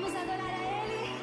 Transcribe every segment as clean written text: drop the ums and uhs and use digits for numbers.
Vamos adorar a Ele.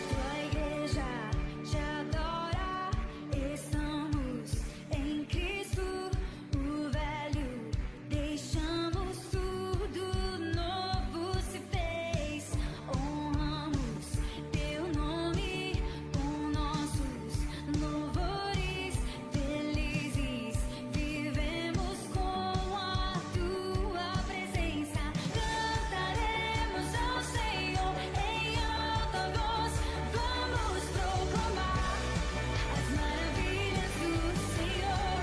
Tua igreja te adora, estamos em Cristo, o velho deixamos, tudo novo se fez. Honramos teu nome com nossos louvores, felizes vivemos com a tua presença. Cantaremos ao Senhor em alta voz, vamos proclamar as maravilhas do Senhor.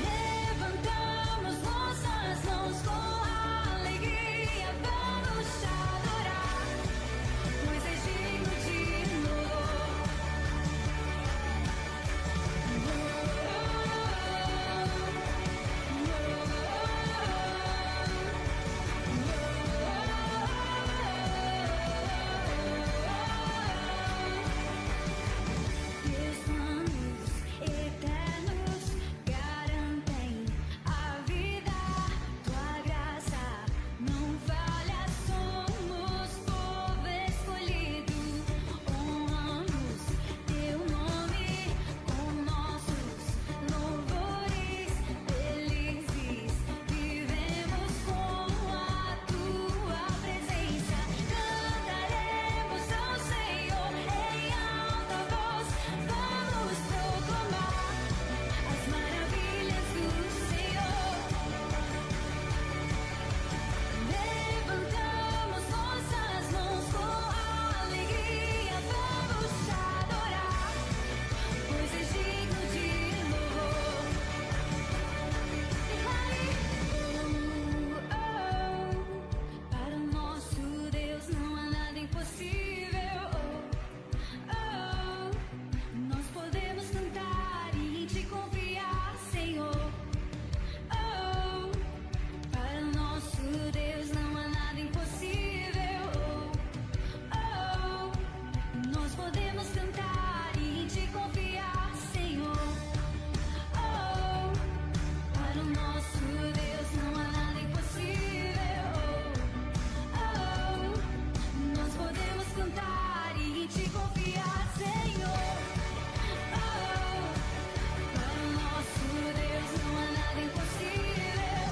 Levantamos nossas mãos com alegria, vamos te adorar, pois és digno de louvor. Teus planos eternos garantem a vida, tua graça não falha, somos povo escolhido. Honramos teu nome com nossos louvores, felizes vivemos com a tua presença. Cantaremos ao Senhor em alta voz, vamos proclamar as maravilhas do Senhor. Levantamos nossas mãos com alegria, vamos te adorar, pois és digno de louvor. Para o nosso Deus não há nada impossível. Nós podemos cantar e em ti confiar, Senhor. Para o nosso Deus não há nada impossível. Nós podemos cantar e em ti confiar, Senhor. Para o nosso Deus não há nada impossível. Nós podemos cantar e em ti confiar, Senhor. Para o nosso Deus não há nada impossível.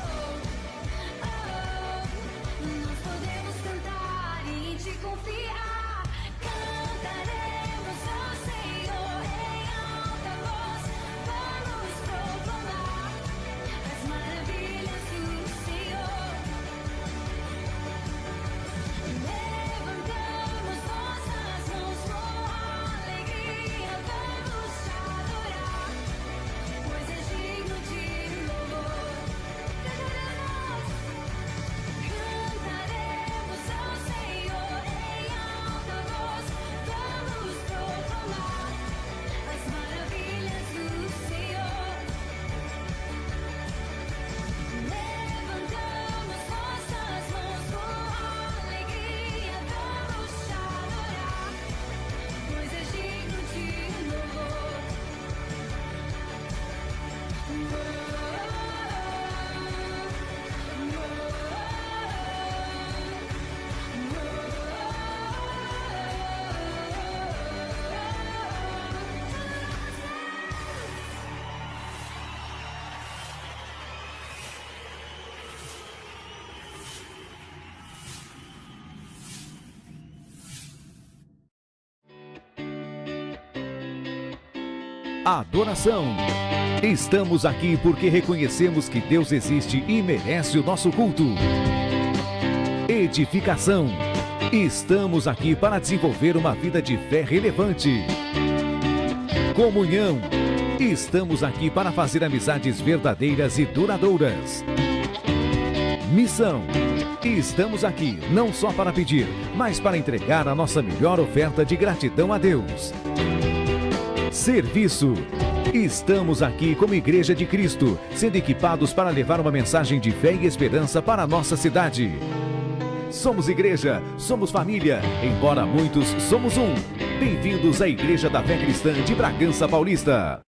Nós podemos cantar e em ti confiar. Cantaremos ao Senhor em alta voz, vamos proclamar as maravilhas do Senhor. Levantamos nossas mãos com alegria, vamos te adorar, pois és digno de louvor. Cantaremos ao Senhor em alta voz, vamos proclamar as maravilhas do Senhor. Levantamos nossas mãos com alegria, vamos te adorar, pois és digno de louvor. Adoração. Estamos aqui porque reconhecemos que Deus existe e merece o nosso culto. Edificação. Estamos aqui para desenvolver uma vida de fé relevante. Comunhão. Estamos aqui para fazer amizades verdadeiras e duradouras. Missão. Estamos aqui não só para pedir, mas para entregar a nossa melhor oferta de gratidão a Deus. Serviço. Estamos aqui como Igreja de Cristo, sendo equipados para levar uma mensagem de fé e esperança para a nossa cidade. Somos igreja, somos família, embora muitos somos um. Bem-vindos à Igreja da Fé Cristã de Bragança Paulista.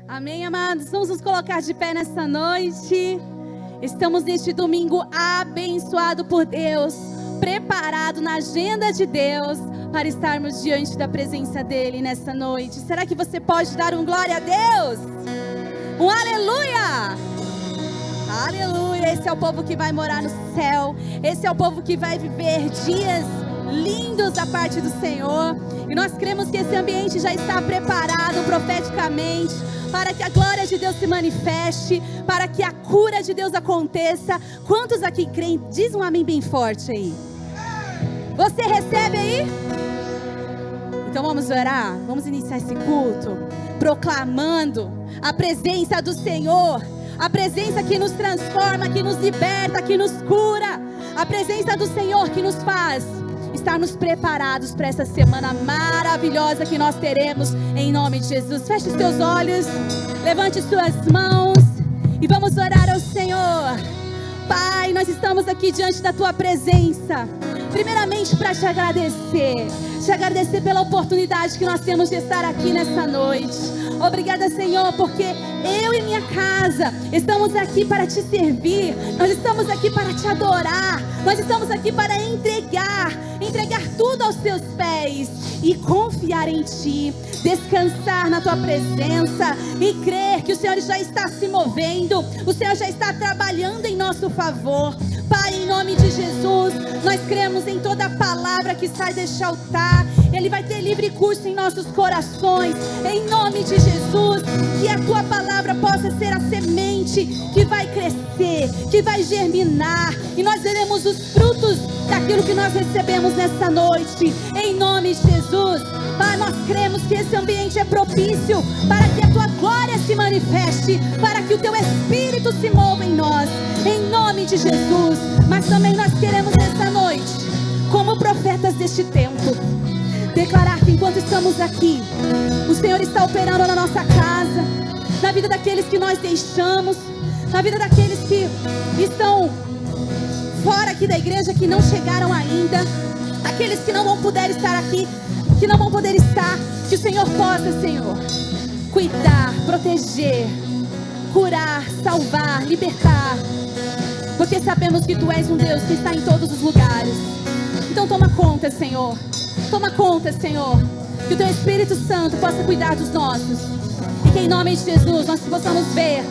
Amém, amados? Vamos nos colocar de pé nessa noite. Estamos neste domingo abençoado por Deus, preparado na agenda de Deus para estarmos diante da presença dEle nessa noite. Será que você pode dar um glória a Deus? Um aleluia! Aleluia! Esse é o povo que vai morar no céu. Esse é o povo que vai viver dias lindos da parte do Senhor. E nós cremos que esse ambiente já está preparado profeticamente para que a glória de Deus se manifeste, para que a cura de Deus aconteça. Quantos aqui creem? Diz um amém bem forte aí. Você recebe aí? Então vamos orar, vamos iniciar esse culto proclamando a presença do Senhor, a presença que nos transforma, que nos liberta, que nos cura, a presença do Senhor que nos faz estarmos preparados para essa semana maravilhosa que nós teremos, em nome de Jesus. Feche os seus olhos, levante suas mãos e vamos orar ao Senhor. Pai, nós estamos aqui diante da Tua presença, primeiramente para te agradecer pela oportunidade que nós temos de estar aqui nessa noite. Obrigada, Senhor, porque eu e minha casa estamos aqui para te servir, nós estamos aqui para te adorar, nós estamos aqui para entregar tudo aos teus pés e confiar em ti, descansar na tua presença e crer que o Senhor já está se movendo, o Senhor já está trabalhando em nosso favor. Pai, em nome de Jesus, nós cremos em toda a palavra que sai deste altar. Ele vai ter livre curso em nossos corações, em nome de Jesus. Que a tua palavra possa ser a semente que vai crescer, que vai germinar, e nós veremos os frutos daquilo que nós recebemos nessa noite, em nome de Jesus. Pai, nós cremos que esse ambiente é propício para que a tua glória se manifeste, para que o teu Espírito se mova em nós, em nome de Jesus. Mas também nós queremos nessa noite, como profetas deste tempo, declarar que enquanto estamos aqui, o Senhor está operando na nossa casa, na vida daqueles que nós deixamos, na vida daqueles que estão fora aqui da igreja, que não chegaram ainda, aqueles que não vão poder estar aqui, que não vão poder estar, que o Senhor possa, Senhor, cuidar, proteger, curar, salvar, libertar, porque sabemos que Tu és um Deus que está em todos os lugares. Então toma conta, Senhor, que o Teu Espírito Santo possa cuidar dos nossos, e que em nome de Jesus nós possamos ver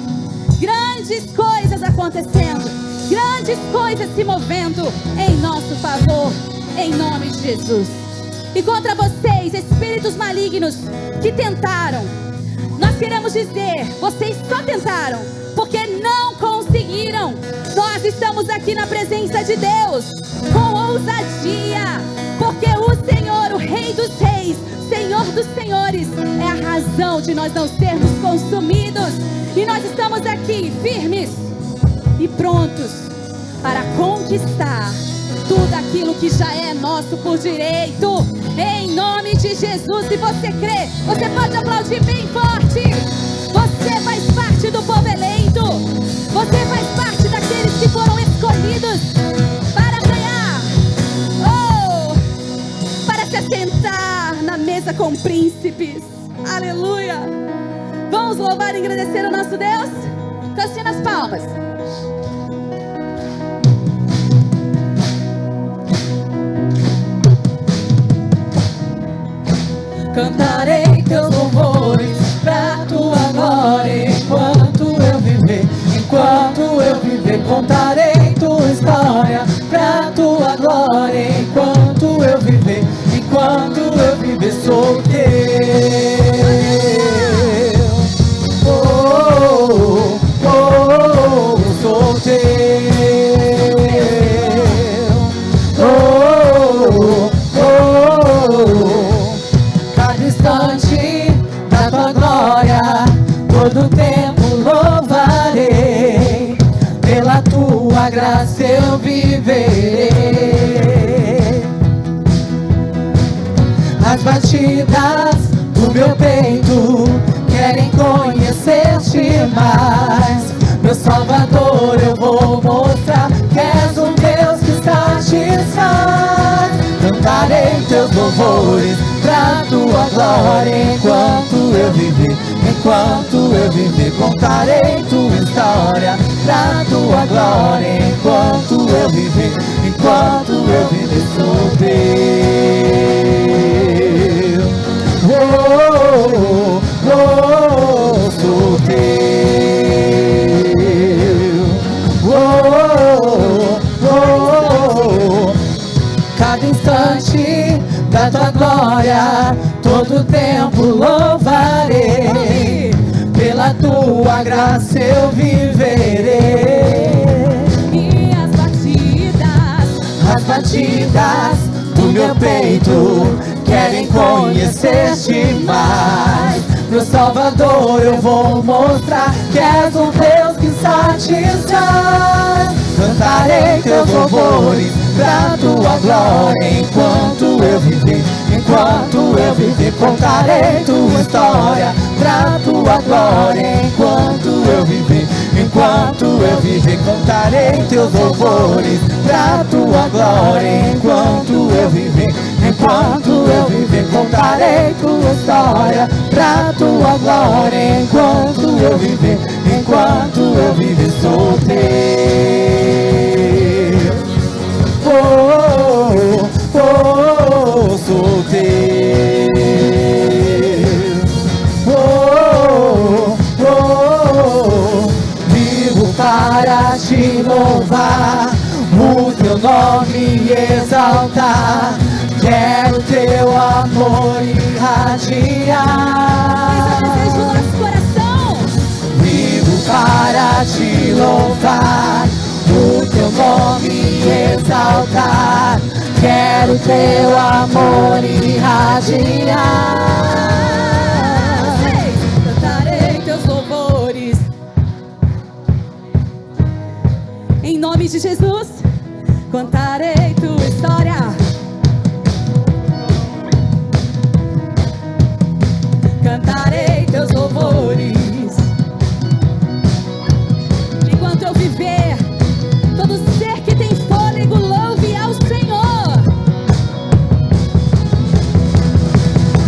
grandes coisas acontecendo, grandes coisas se movendo em nosso favor, em nome de Jesus. E contra vocês, espíritos malignos que tentaram, nós queremos dizer, vocês só tentaram, porque não conseguiram. Nós estamos aqui na presença de Deus, com ousadia, porque o Senhor, o Rei dos Reis, Senhor dos Senhores, é a razão de nós não sermos consumidos. E nós estamos aqui firmes e prontos para conquistar tudo aquilo que já é nosso por direito, em nome de Jesus. Se você crê, você pode aplaudir bem forte. Você faz parte do povo eleito, você faz parte daqueles que foram escolhidos para ganhar, para se assentar na mesa com príncipes. Aleluia! Vamos louvar e agradecer ao nosso Deus? Cantinho nas palmas. Cantarei teus louvores pra tua glória enquanto eu viver. Contarei tua história pra tua glória enquanto eu viver. Sou teu. Oh, oh, oh. instante da tua glória, todo tempo louvarei, pela tua graça eu viverei. As batidas do meu peito querem conhecer-te mais, meu Salvador, eu vou mostrar que és um Deus que satisfaz. Cantarei teus louvores pra tua glória enquanto eu viver, enquanto eu viver. Contarei tua história pra tua glória enquanto eu viver, enquanto eu viver. Sou teu, oh, oh, oh, sou teu, oh, oh, oh. Cada instante da tua glória, todo tempo louvarei, pela tua graça eu viverei. E as batidas do meu peito querem conhecer-te mais, meu Salvador, eu vou mostrar que és um Deus que satisfaz. Cantarei teus louvores pra tua glória enquanto eu viver, enquanto eu viver. Contarei tua história pra tua glória enquanto eu viver, enquanto eu viver. Contarei teus louvores pra tua glória enquanto eu viver, enquanto eu viver. Contarei tua história pra tua glória enquanto eu viver, enquanto eu viver. Sou teu, oh, oh, oh, sou teu, oh, oh, oh. Vivo para te louvar, o teu nome exaltar, quero teu amor irradiar. desejo do nosso coração. Vivo para te louvar, o teu nome exaltar, quero teu amor irradiar. Cantarei teus louvores em nome de Jesus. Contarei tua história, cantarei teus louvores enquanto eu viver. Todo ser que tem fôlego louve ao Senhor.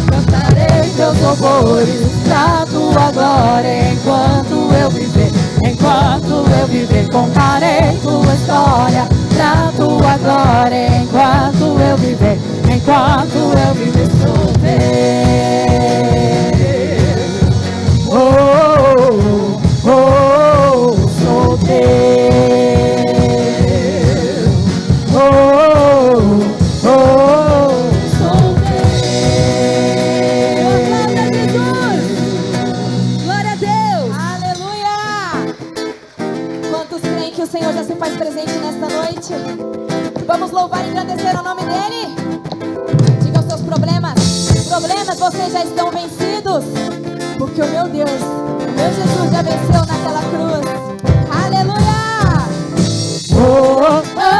Cantarei teus louvores pra tua glória enquanto eu viver, enquanto eu viver. Contarei tua história pra tua glória enquanto eu viver, enquanto eu viver. Sou teu, oh, oh, oh, sou teu, oh, oh, sou Glória a Deus. Aleluia. Quantos creem que o Senhor já se faz presente nesta noite? Vamos louvar e engrandecer o nome dele. Diga os seus problemas. Problemas vocês já estão vencidos, porque o meu Deus, o meu Jesus já venceu naquela cruz. Aleluia. oh, oh,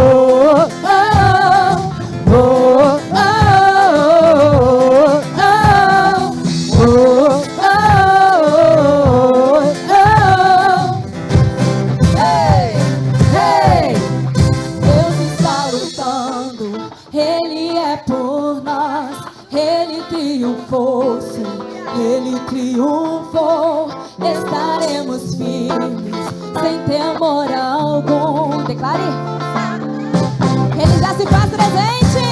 oh, oh, oh, oh, oh. Ei, ei, Deus está lutando, Ele é por nós, Ele triunfou, sim, Ele triunfou. Estaremos firmes, sem temor algum. Declare. Ele já se faz presente.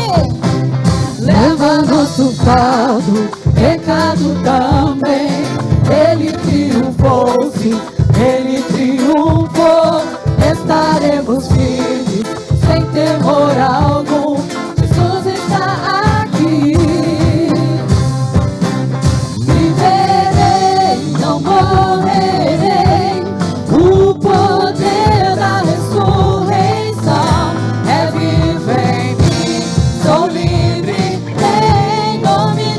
Leva nosso fardo, pecado também. Ele triunfou, sim, Ele triunfou. Estaremos firmes, sem temor algum. Jesus está aqui. Viverei, não morrerei. O poder da ressurreição é viver em mim. Sou livre em nome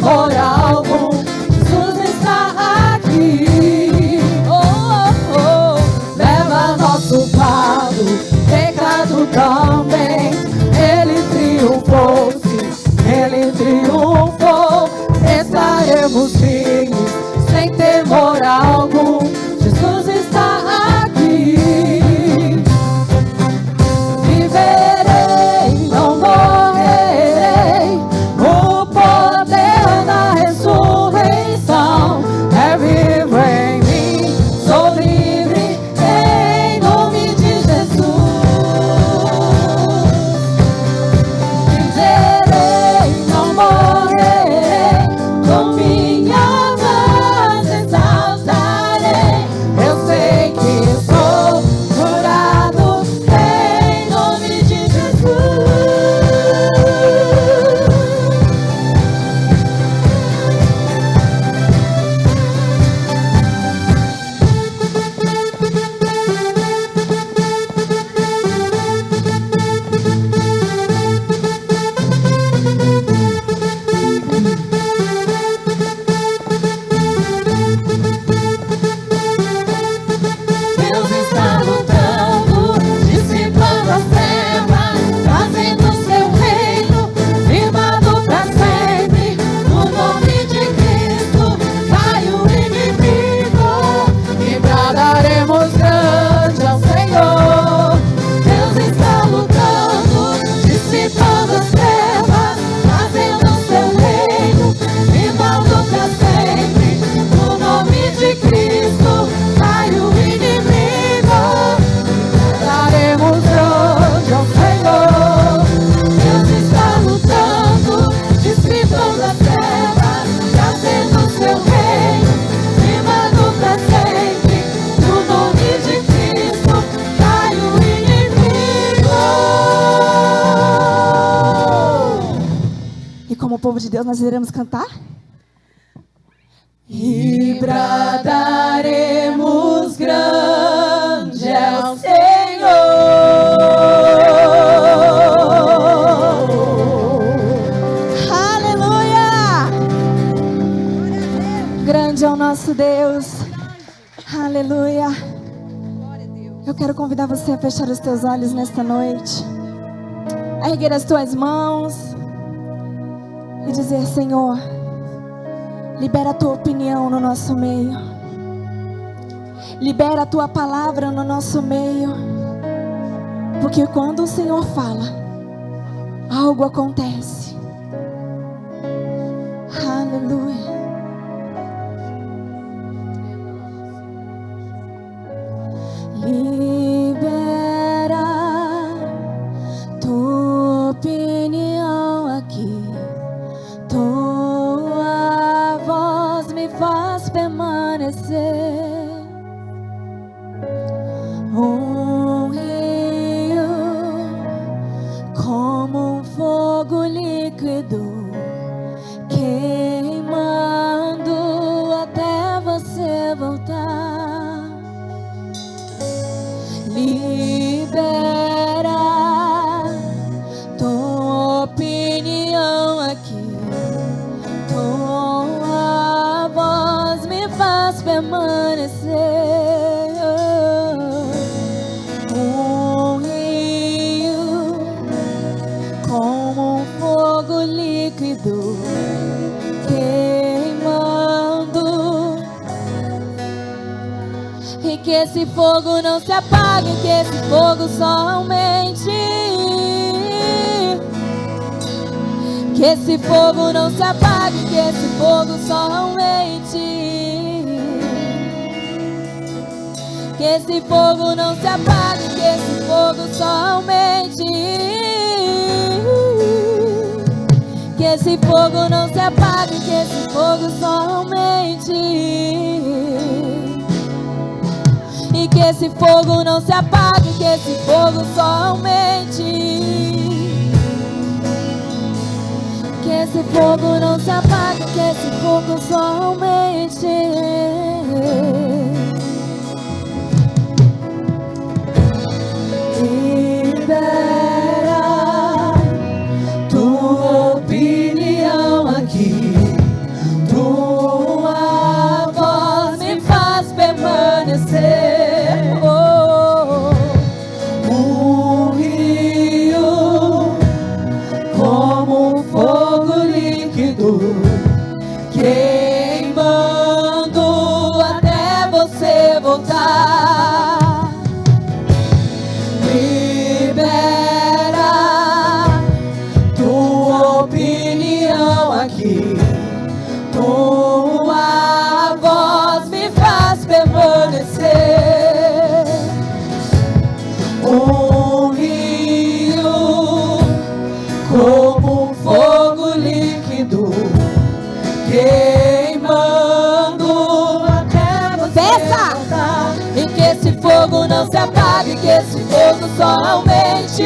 temor algum, Jesus está aqui. Leva nosso fardo, pecado também. Ele triunfou, sim, Ele triunfou. Estaremos firmes, sem temor algum, Jesus está aqui. Viverei, não morrerei, o poder da ressurreição é vivo em mim. Sou livre em nome de Jesus. Viverei, não morrerei, com minha voz exaltarei. Eu sei que sou curado em nome de Deus está lutando, dissipando as trevas, trazendo seu reino, firmado pra sempre. No nome de Cristo cai o inimigo e bradaremos grande ao Senhor. Deus está lutando, dissipando as trevas, trazendo seu reino, firmado pra sempre. No nome de Cristo cai o inimigo, daremos grande ao Senhor. Deus está lutando, dissipando as trevas, trazendo seu reino, firmado pra sempre. No nome de Cristo cai o inimigo. E como povo de Deus, nós iremos cantar? E bradaremos grande ao Senhor. Aleluia! Grande é o nosso Deus. Aleluia. Eu quero convidar você a fechar os teus olhos nesta noite, a erguer as tuas mãos e dizer: Senhor, libera a tua opinião no nosso meio. Libera a tua palavra no nosso meio. Porque quando o Senhor fala, algo acontece. Aleluia. Libera tua opinião aqui. Tua voz me faz permanecer. Um rio como um fogo líquido, queimando até você voltar. Libera tua opinião aqui. Tua voz me faz permanecer. Um rio como um fogo líquido, queimando. E que esse fogo não se apague, que esse fogo só aumente. Que esse fogo não se apague, que esse fogo só aumente. Que esse fogo não se apague, que esse fogo só aumente. Que esse fogo não se apague, que esse fogo só aumente. E que esse fogo não se apague, que esse fogo só aumente. Que esse fogo não se apague, que esse fogo só aumente. Libera tua opinião aqui. não se apague, que esse fogo só aumente.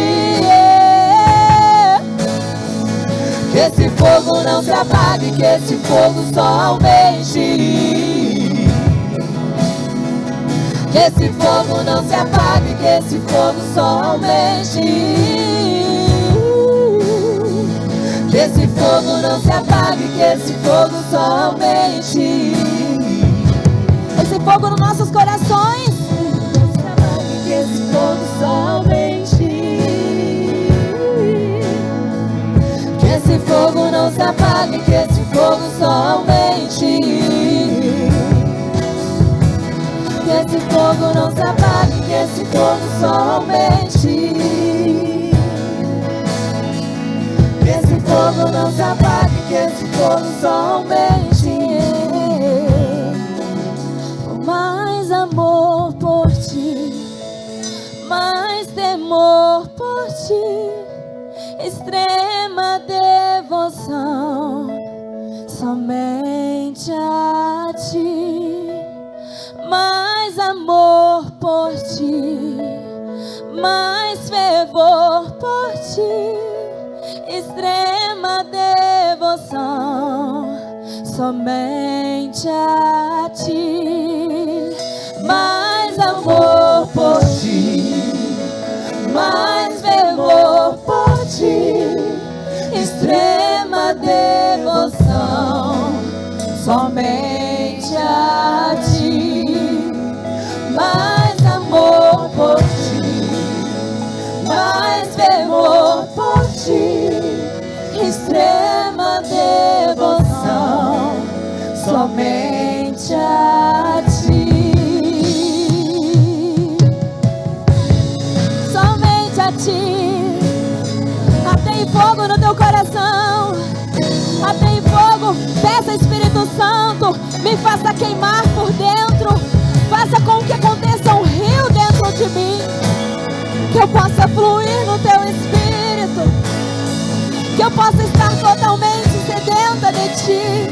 Que esse fogo não se apague, que esse fogo só aumente. Que esse fogo não se apague, que esse fogo só aumente. Que esse fogo não se apague, que esse fogo só aumente. Esse fogo nos nossos corações. Não se apague, que esse fogo só aumente. Que esse fogo não se apague, que esse fogo só aumente. Que esse fogo não se apague, que esse fogo só aumente. Que esse fogo não se apague, que esse fogo só aumente. Mais amor por ti, mais temor por ti, extrema devoção somente a ti. Mais amor por ti, mais fervor por ti, extrema devoção somente a ti. Mais amor por ti, mais fervor por ti, extrema devoção somente a ti. Mais amor por ti, mais fervor por ti, extrema devoção somente a ti. Somente a ti. Atém fogo no teu coração. Atém fogo. Peça, Espírito Santo, me faça queimar por dentro. Faça com que aconteça um rio dentro de mim. Que eu possa fluir no teu Espírito. Que eu possa estar totalmente sedenta de ti.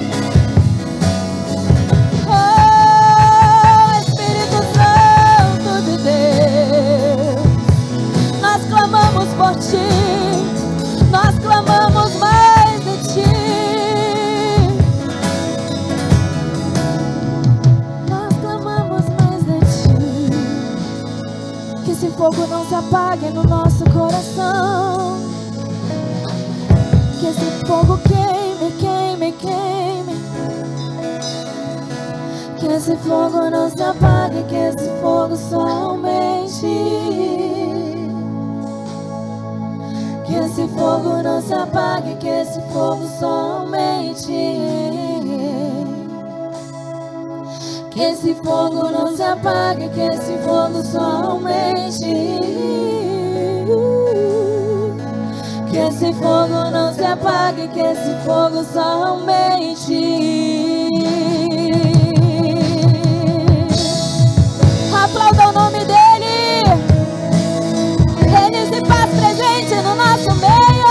Oh, Espírito Santo de Deus, nós clamamos por ti. Nós clamamos mais de ti. Nós clamamos mais de ti. Que esse fogo não se apague no nosso coração. Que esse fogo queime, queime, queime. Que esse fogo não se apague, que esse fogo só aumente. Que esse fogo não se apague, que esse fogo só aumente. Que esse fogo não se apague, que esse fogo só aumente. Que esse fogo não se apague, que esse fogo só aumente. Aplauda o nome dele. Ele se faz presente no nosso meio.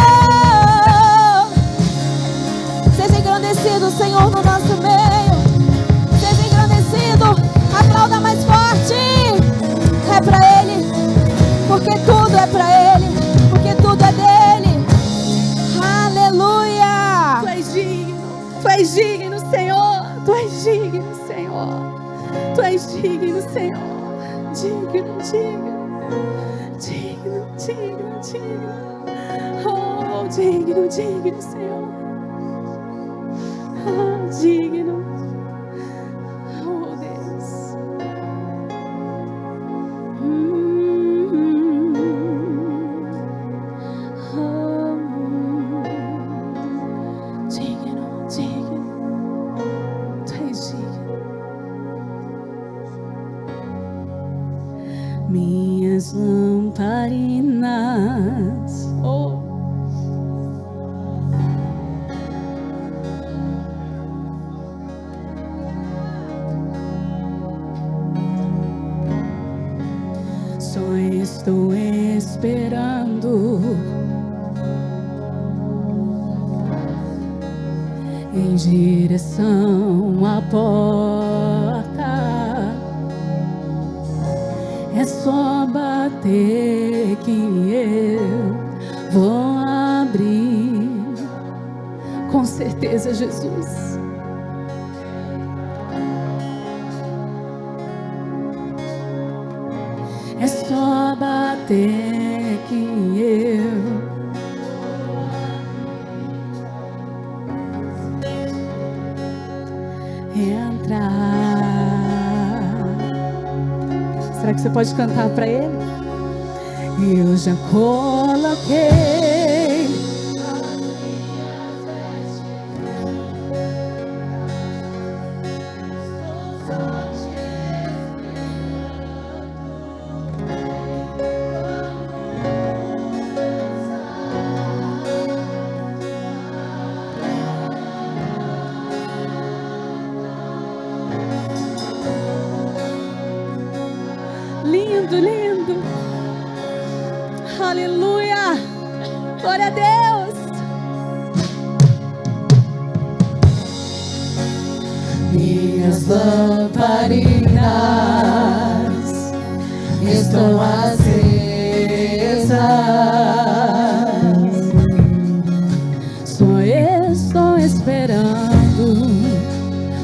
Seja engrandecido, Senhor, no nosso meio. Seja engrandecido. Aplauda mais forte. É pra Ele. Porque tudo é pra Ele. Porque tudo é dele. Aleluia. Tu és digno. Tu és digno, Senhor. Tu és digno, Senhor. Tu és digno, Senhor. Digno, digno. Digno, digno, digno. Oh, digno, digno, Senhor. Oh, digno. Oh, Deus. Digno, digno. Tu és digno. Minhas lamparinas, oh, só estou esperando em direção à porta. É só bater que eu vou abrir. Com certeza, Jesus. É só bater que eu entrar. Será que você pode cantar para ele? Eu já coloquei lindo, lindo. Aleluia. Glória a Deus. Minhas lamparinas estão acesas. Só estou esperando.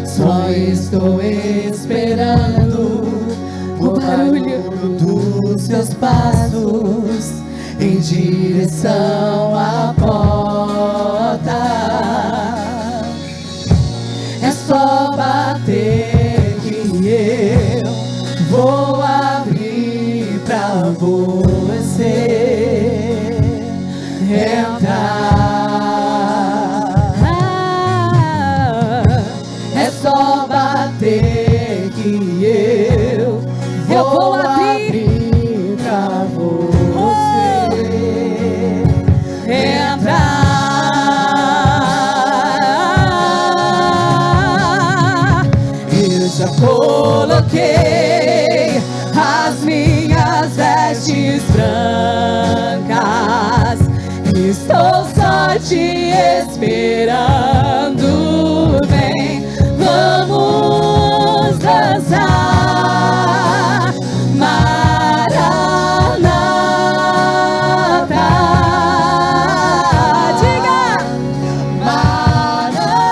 Só estou esperando o barulho dos seus passos em direção à porta. É só bater que eu vou abrir pra você entrar. É só bater que eu vou abrir pra você entrar. Eu já coloquei as minhas vestes brancas. Estou só te esperando. Vem, vamos dançar. Maranata. Diga! Maranata.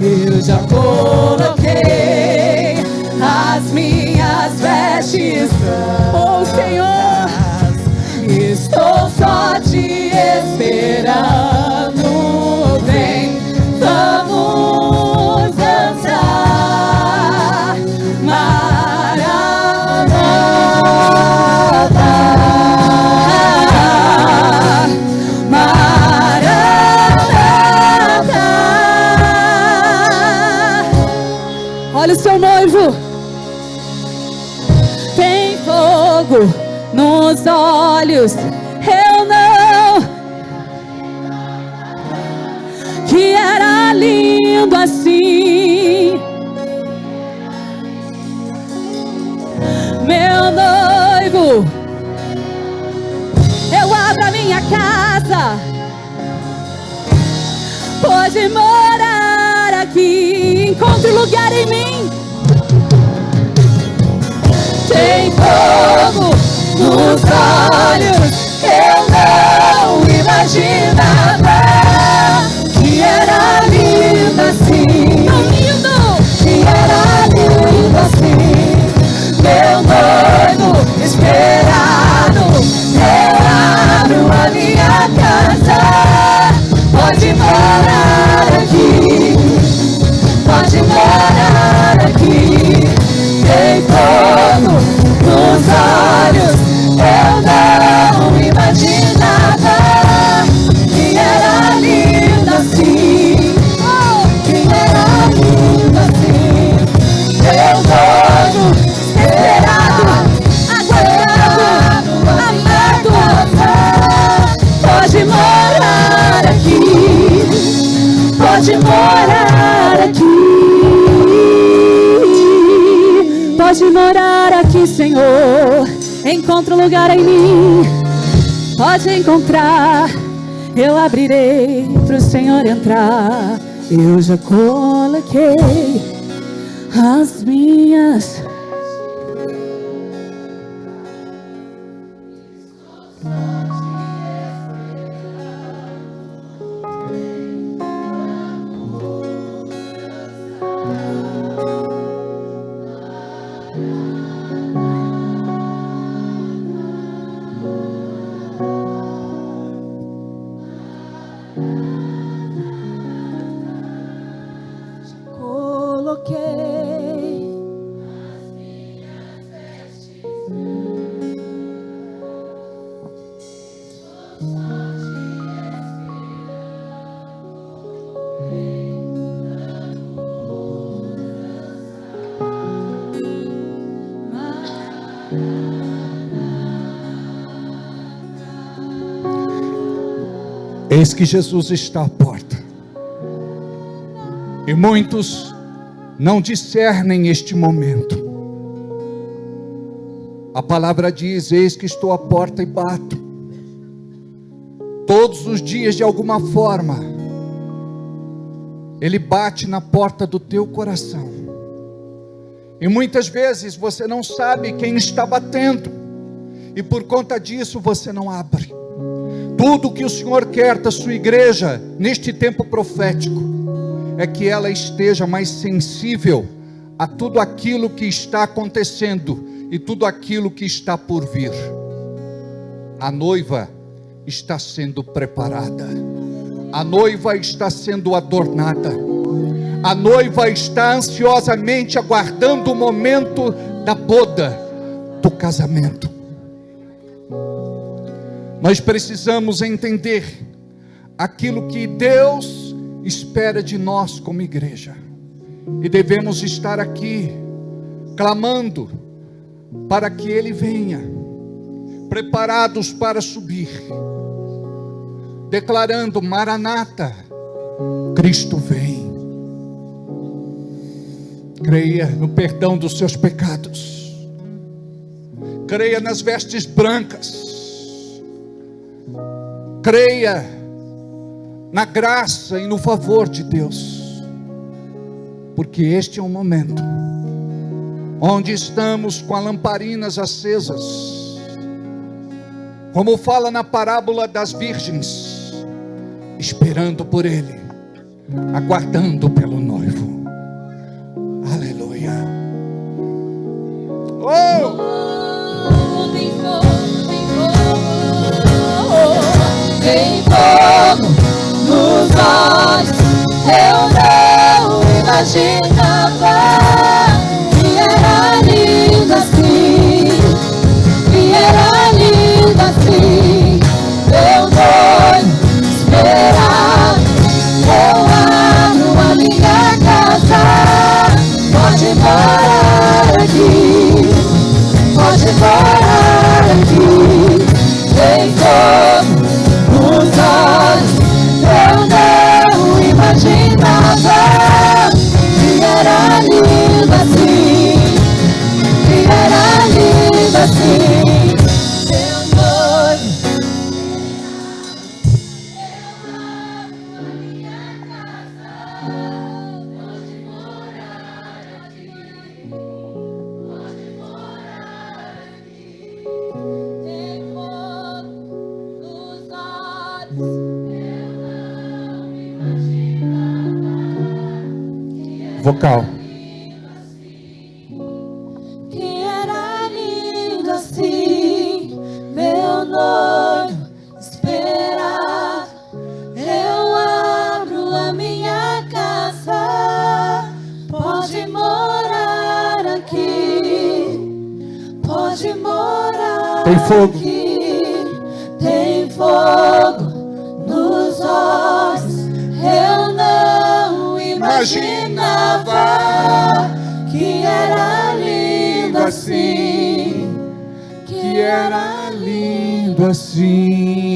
Eu já coloquei as minhas vestes brancas. Oh, Senhor! Estou só te esperando. Vem, vamos dançar. Maranata. Maranata. Olha o seu noivo. Tem fogo nos olhos, eu não, que era lindo assim, meu noivo. Eu abro a minha casa, pode morar aqui, encontre lugar em mim. Tem fogo nos olhos, eu não imaginava que era lindo assim. Tão lindo! Que era lindo assim. Meu noivo esperado, eu abro a minha casa. Pode morar aqui, pode morar aqui. Tem fogo nos olhos, eu não imaginava que era lindo assim. Que era lindo assim. Meu noivo esperado, aguardado, amado. Pode morar aqui, pode morar aqui. Pode morar aqui, Senhor. Encontra um lugar em mim. Pode encontrar. Eu abrirei pro Senhor entrar. Eu já coloquei as minhas Coloquei Eis que Jesus está à porta, e muitos não discernem este momento. A palavra diz: eis que estou à porta e bato. Todos os dias, de alguma forma, Ele bate na porta do teu coração, e muitas vezes você não sabe quem está batendo, e por conta disso você não abre. Tudo que o Senhor quer da sua igreja neste tempo profético é que ela esteja mais sensível a tudo aquilo que está acontecendo e tudo aquilo que está por vir. A noiva está sendo preparada, a noiva está sendo adornada, a noiva está ansiosamente aguardando o momento da boda, do casamento. Nós precisamos entender aquilo que Deus espera de nós como igreja, e devemos estar aqui clamando para que Ele venha, preparados para subir, declarando: Maranata, Cristo vem. Creia no perdão dos seus pecados, creia nas vestes brancas, creia na graça e no favor de Deus, porque este é um momento onde estamos com as lamparinas acesas, como fala na parábola das virgens, esperando por Ele, aguardando pelo noivo. Aleluia. Oh! Tem fogo nos olhos, eu não imaginava que era lindo assim, que era lindo assim. Meu noivo esperar, eu abro a minha casa, pode morar aqui, pode morar aqui. Tem fogo nos olhos, eu não imaginava que era lindo assim, que era lindo assim. Meu noivo, eu abro a minha casa, pode morar aqui, pode morar aqui. Tem fogo nos olhos. Vocal. Que era lindo assim, meu noivo esperar. Eu abro a minha casa, pode morar aqui, pode morar. Tem fogo. Aqui. Tem fogo nos olhos, eu não imaginava que era lindo assim, que era lindo assim.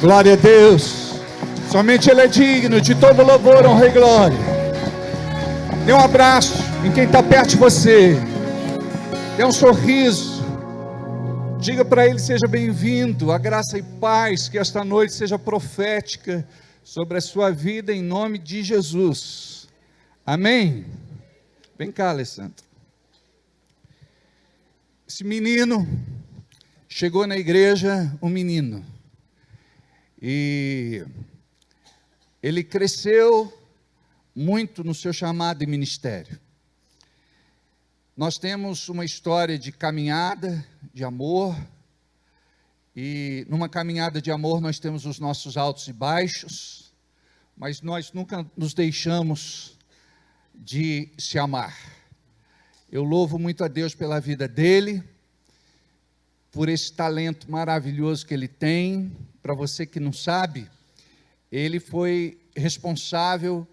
Glória a Deus. Somente Ele é digno de todo louvor, honra e glória. Dê um abraço em quem está perto de você. Dê um sorriso. Diga para ele: seja bem-vindo. A graça e paz que esta noite seja profética sobre a sua vida, em nome de Jesus. Amém? Vem cá, Alessandro. Esse menino chegou na igreja, um menino, e ele cresceu muito no seu chamado e ministério. Nós temos uma história de caminhada, de amor, e numa caminhada de amor nós temos os nossos altos e baixos, mas nós nunca nos deixamos de se amar. Eu louvo muito a Deus pela vida dele, por esse talento maravilhoso que ele tem. Para você que não sabe, ele foi responsável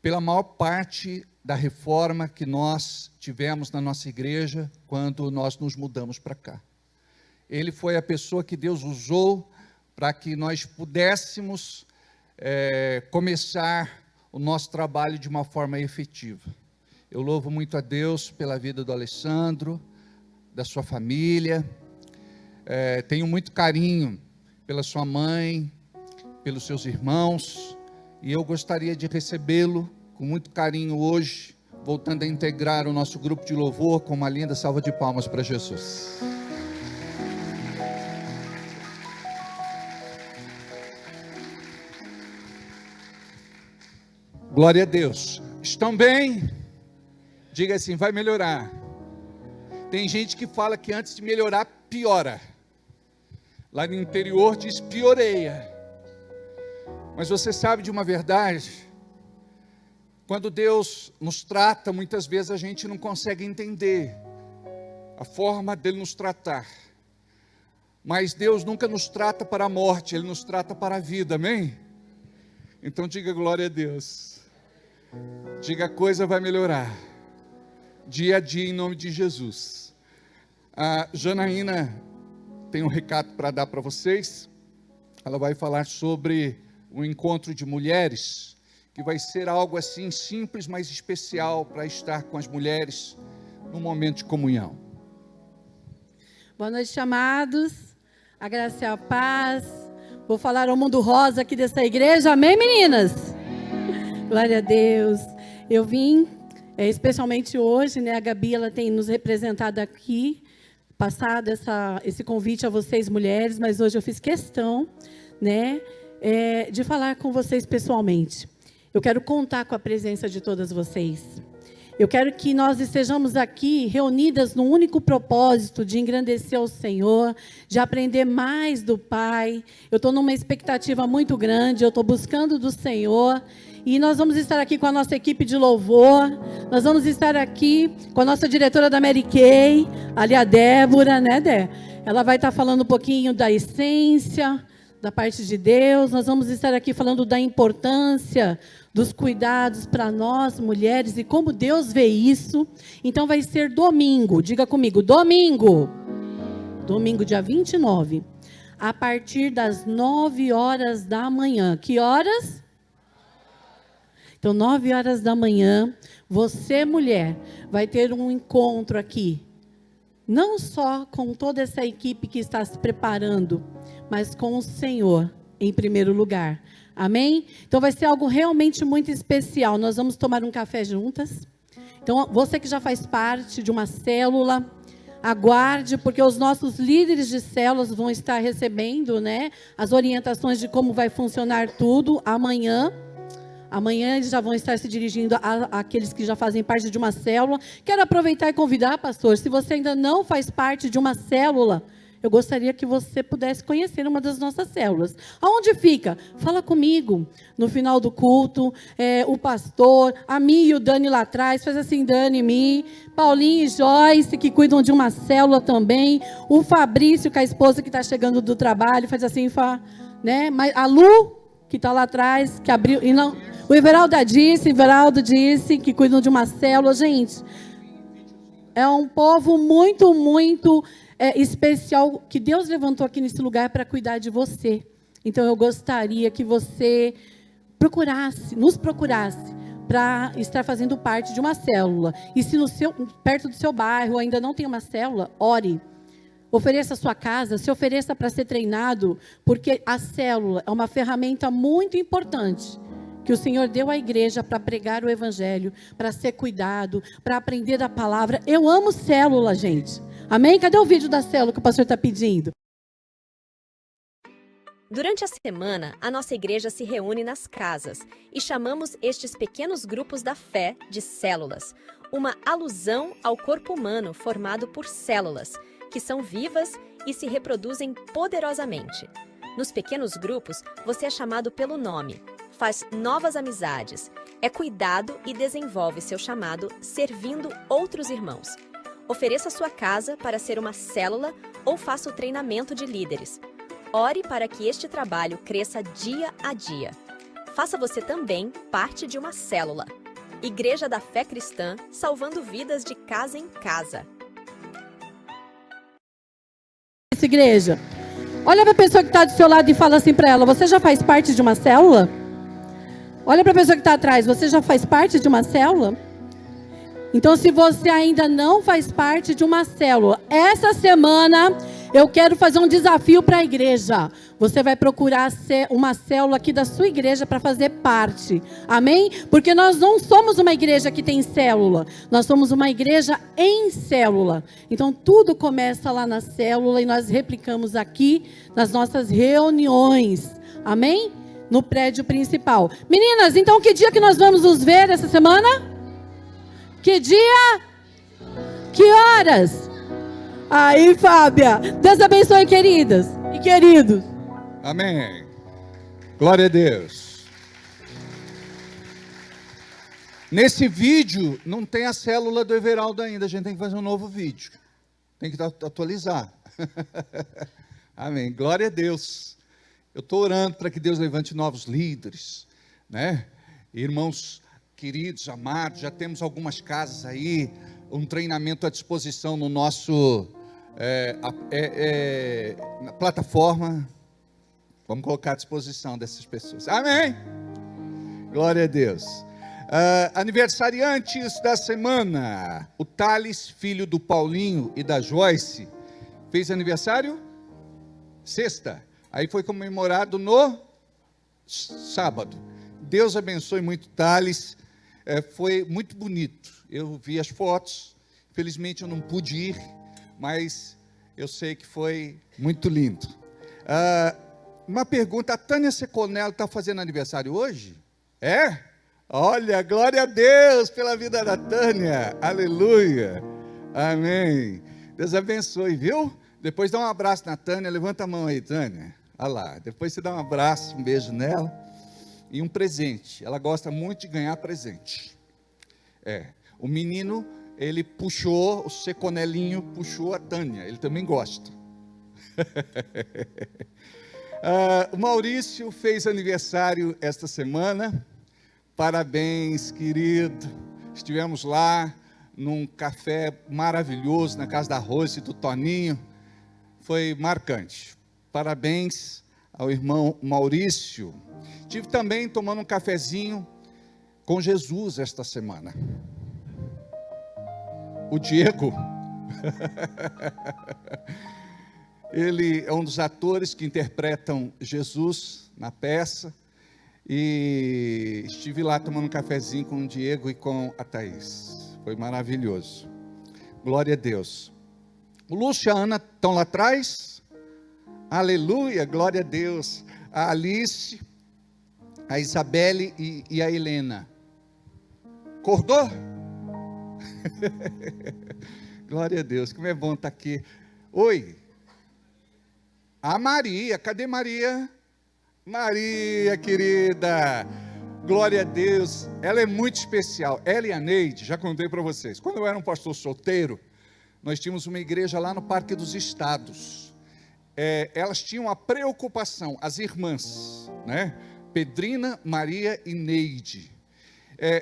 pela maior parte da reforma que nós tivemos na nossa igreja quando nós nos mudamos para cá. Ele foi a pessoa que Deus usou para que nós pudéssemos começar o nosso trabalho de uma forma efetiva. Eu louvo muito a Deus pela vida do Alessandro, da sua família. Tenho muito carinho pela sua mãe, pelos seus irmãos, e eu gostaria de recebê-lo com muito carinho hoje, voltando a integrar o nosso grupo de louvor com uma linda salva de palmas para Jesus. Glória a Deus. Estão bem? Diga assim: vai melhorar. Tem gente que fala que antes de melhorar, piora. Lá no interior diz pioreia. Mas você sabe de uma verdade? Quando Deus nos trata, muitas vezes a gente não consegue entender a forma dele nos tratar. Mas Deus nunca nos trata para a morte, Ele nos trata para a vida, amém? Então diga glória a Deus. Diga: a coisa vai melhorar, dia a dia, em nome de Jesus. A Janaína tem um recado para dar para vocês. Ela vai falar sobre o encontro de mulheres, que vai ser algo assim simples, mas especial para estar com as mulheres no momento de comunhão. Boa noite, amados. A graça e a paz. Vou falar ao mundo rosa aqui dessa igreja. Amém, meninas? Glória a Deus. Eu vim, especialmente hoje, né? A Gabi, ela tem nos representado aqui, passado esse convite a vocês, mulheres, mas hoje eu fiz questão, né? De falar com vocês pessoalmente. Eu quero contar com a presença de todas vocês. Eu quero que nós estejamos aqui reunidas num único propósito de engrandecer o Senhor, de aprender mais do Pai. Eu estou numa expectativa muito grande, eu estou buscando do Senhor. E nós vamos estar aqui com a nossa equipe de louvor. Nós vamos estar aqui com a nossa diretora da Mary Kay, ali a Débora, né, Dé? Ela vai estar falando um pouquinho da essência, da parte de Deus. Nós vamos estar aqui falando da importância dos cuidados para nós, mulheres, e como Deus vê isso. Então vai ser domingo, diga comigo, domingo, dia 29, a partir das 9 horas da manhã. Que horas? Então, 9 horas da manhã, você, mulher, vai ter um encontro aqui, não só com toda essa equipe que está se preparando, mas com o Senhor em primeiro lugar. Amém? Então vai ser algo realmente muito especial. Nós vamos tomar um café juntas. Então você que já faz parte de uma célula, aguarde, porque os nossos líderes de células vão estar recebendo, né, as orientações de como vai funcionar tudo amanhã. Amanhã eles já vão estar se dirigindo àqueles que já fazem parte de uma célula. Quero aproveitar e convidar, pastor, se você ainda não faz parte de uma célula, eu gostaria que você pudesse conhecer uma das nossas células. Aonde fica? Fala comigo. No final do culto, o pastor, a Mi e o Dani lá atrás, faz assim, Dani, Mi, Paulinho e Joyce, que cuidam de uma célula também, o Fabrício, com a esposa que está chegando do trabalho, faz assim, né? A Lu, que está lá atrás, que abriu, e não, o Everaldo disse, que cuidam de uma célula. Gente, é um povo muito, muito especial, que Deus levantou aqui nesse lugar para cuidar de você. Então eu gostaria que você nos procurasse para estar fazendo parte de uma célula. E se perto do seu bairro ainda não tem uma célula, ore. Ofereça a sua casa, se ofereça para ser treinado, porque a célula é uma ferramenta muito importante que o Senhor deu à igreja para pregar o evangelho, para ser cuidado, para aprender da palavra. Eu amo célula, gente. Amém? Cadê o vídeo da célula que o pastor está pedindo? Durante a semana, a nossa igreja se reúne nas casas e chamamos estes pequenos grupos da fé de células, uma alusão ao corpo humano formado por células, que são vivas e se reproduzem poderosamente. Nos pequenos grupos, você é chamado pelo nome, faz novas amizades, é cuidado e desenvolve seu chamado servindo outros irmãos. Ofereça sua casa para ser uma célula ou faça o treinamento de líderes. Ore para que este trabalho cresça dia a dia. Faça você também parte de uma célula. Igreja da Fé Cristã, salvando vidas de casa em casa. Essa igreja. Olha para a pessoa que está do seu lado e fala assim para ela: você já faz parte de uma célula? Olha para a pessoa que está atrás: você já faz parte de uma célula? Então, se você ainda não faz parte de uma célula, essa semana eu quero fazer um desafio para a igreja. Você vai procurar ser uma célula aqui da sua igreja para fazer parte. Amém? Porque nós não somos uma igreja que tem célula. Nós somos uma igreja em célula. Então, tudo começa lá na célula e nós replicamos aqui nas nossas reuniões. Amém? No prédio principal. Meninas, então que dia que nós vamos nos ver essa semana? Que dia? Que horas? Aí, Fábia, Deus abençoe, queridas e queridos. Amém. Glória a Deus. Nesse vídeo não tem a célula do Everaldo ainda. A gente tem que fazer um novo vídeo. Tem que atualizar. Amém. Glória a Deus. Eu estou orando para que Deus levante novos líderes, né? Irmãos queridos, amados, já temos algumas casas aí, um treinamento à disposição no nosso na plataforma. Vamos colocar à disposição dessas pessoas. Amém? Glória a Deus. Aniversariantes da semana: o Thales, filho do Paulinho e da Joyce, fez aniversário sexta, aí foi comemorado no sábado. Deus abençoe muito Thales. Foi muito bonito. Eu vi as fotos, infelizmente eu não pude ir, mas eu sei que foi muito lindo. Uma pergunta: a Tânia Seconello está fazendo aniversário hoje? É? Olha, glória a Deus pela vida da Tânia, aleluia, amém. Deus abençoe, viu? Depois dá um abraço na Tânia, levanta a mão aí, Tânia, olha lá, depois você dá um abraço, um beijo nela, e um presente. Ela gosta muito de ganhar presente. O menino, ele puxou, o Seconelinho puxou a Tânia, ele também gosta. O Maurício fez aniversário esta semana. Parabéns, querido. Estivemos lá num café maravilhoso na casa da Rose e do Toninho. Foi marcante. Parabéns ao irmão Maurício. Estive também tomando um cafezinho com Jesus esta semana. O Diego, ele é um dos atores que interpretam Jesus na peça, e estive lá tomando um cafezinho com o Diego e com a Thaís. Foi maravilhoso. Glória a Deus. O Lúcio e a Ana estão lá atrás. Aleluia, glória a Deus. A Alice, a Isabelle e a Helena. Acordou? Glória a Deus, como é bom estar aqui. Oi. A Maria, cadê Maria? Maria, querida. Glória a Deus. Ela é muito especial. Ela e a Neide, já contei para vocês. Quando eu era um pastor solteiro, nós tínhamos uma igreja lá no Parque dos Estados. Elas tinham a preocupação, as irmãs, né? Pedrina, Maria e Neide.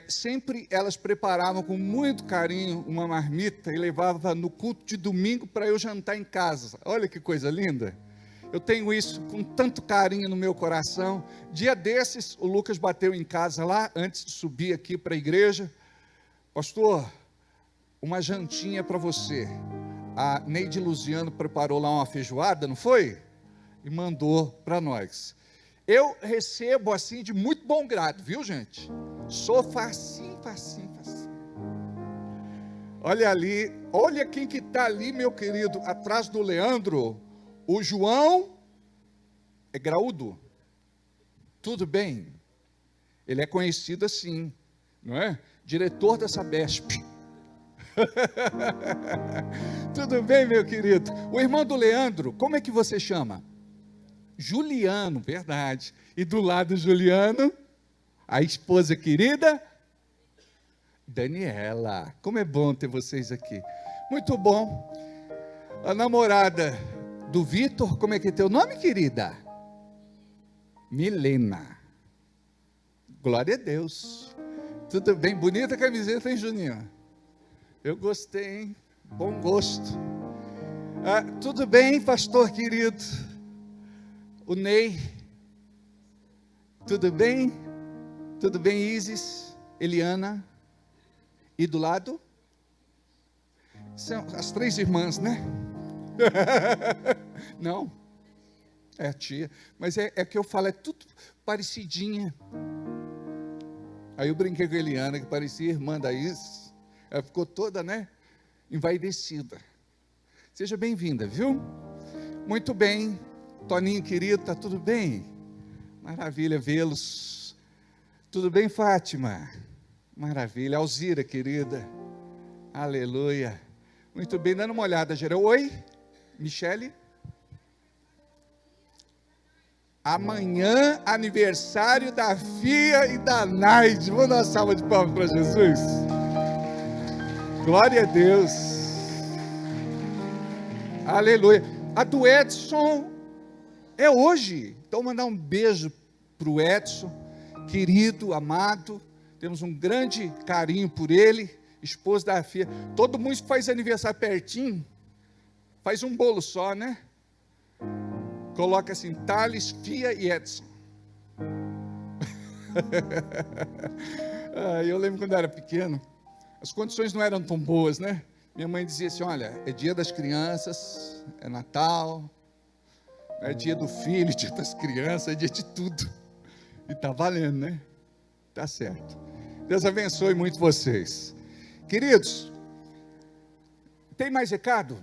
Sempre elas preparavam com muito carinho uma marmita e levavam no culto de domingo para eu jantar em casa. Olha que coisa linda. Eu tenho isso com tanto carinho no meu coração. Dia desses, o Lucas bateu em casa lá, antes de subir aqui para a igreja. Pastor, uma jantinha para você. A Neide Luziano preparou lá uma feijoada, não foi? E mandou para nós. Eu recebo assim de muito bom grado, viu, gente? Sou facinho. Olha ali, olha quem que está ali, meu querido, atrás do Leandro. O João é graúdo. Tudo bem? Ele é conhecido assim, não é? Diretor da Sabesp. Tudo bem, meu querido? O irmão do Leandro, como é que você chama? Juliano, verdade. E do lado do Juliano, a esposa querida, Daniela. Como é bom ter vocês aqui. Muito bom. A namorada do Vitor, como é que é teu nome, querida? Milena. Glória a Deus. Tudo bem? Bonita a camiseta, hein, Juninho? Eu gostei, hein? Bom gosto. Tudo bem, pastor querido? O Ney. Tudo bem? Tudo bem, Isis? Eliana? E do lado? São as 3 irmãs, né? Não? É a tia. Mas é que eu falo, é tudo parecidinha. Aí eu brinquei com a Eliana, que parecia irmã da Isis. Ela ficou toda, né? Envaidecida. Seja bem-vinda, viu? Muito bem. Toninho querido, tá tudo bem? Maravilha vê-los. Tudo bem, Fátima? Maravilha. Alzira, querida. Aleluia. Muito bem, dando uma olhada, geral. Oi, Michele. Amanhã, aniversário da Fia e da Naide. Vamos dar uma salva de palmas para Jesus. Glória a Deus. Aleluia. A do Edson é hoje. Então, mandar um beijo para o Edson, querido, amado. Temos um grande carinho por ele, esposo da Fia. Todo mundo que faz aniversário pertinho, faz um bolo só, né? Coloca assim, Thales, Fia e Edson. Eu lembro quando eu era pequeno, as condições não eram tão boas, né? Minha mãe dizia assim, olha, é dia das crianças, é Natal, é dia do filho, dia das crianças, é dia de tudo. E tá valendo, né? Tá certo. Deus abençoe muito vocês. Queridos, tem mais recado?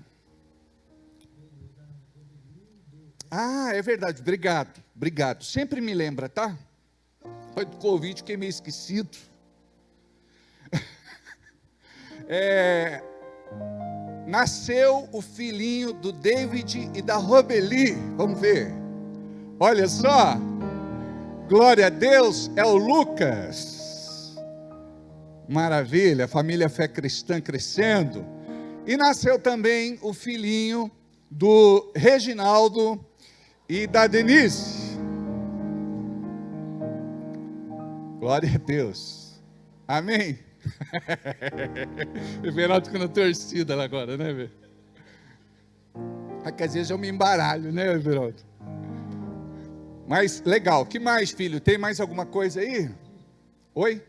É verdade, obrigado. Sempre me lembra, tá? Foi do Covid, fiquei meio esquecido. Nasceu o filhinho do David e da Robeli. Vamos ver. Olha só. Glória a Deus, é o Lucas. Maravilha, família Fé Cristã crescendo. E nasceu também o filhinho do Reginaldo e da Denise. Glória a Deus. Amém. O Everaldo ficou na torcida lá agora, né, velho? Quer dizer, eu me embaralho, né, Everaldo? Mas, legal. Que mais, filho? Tem mais alguma coisa aí? Oi?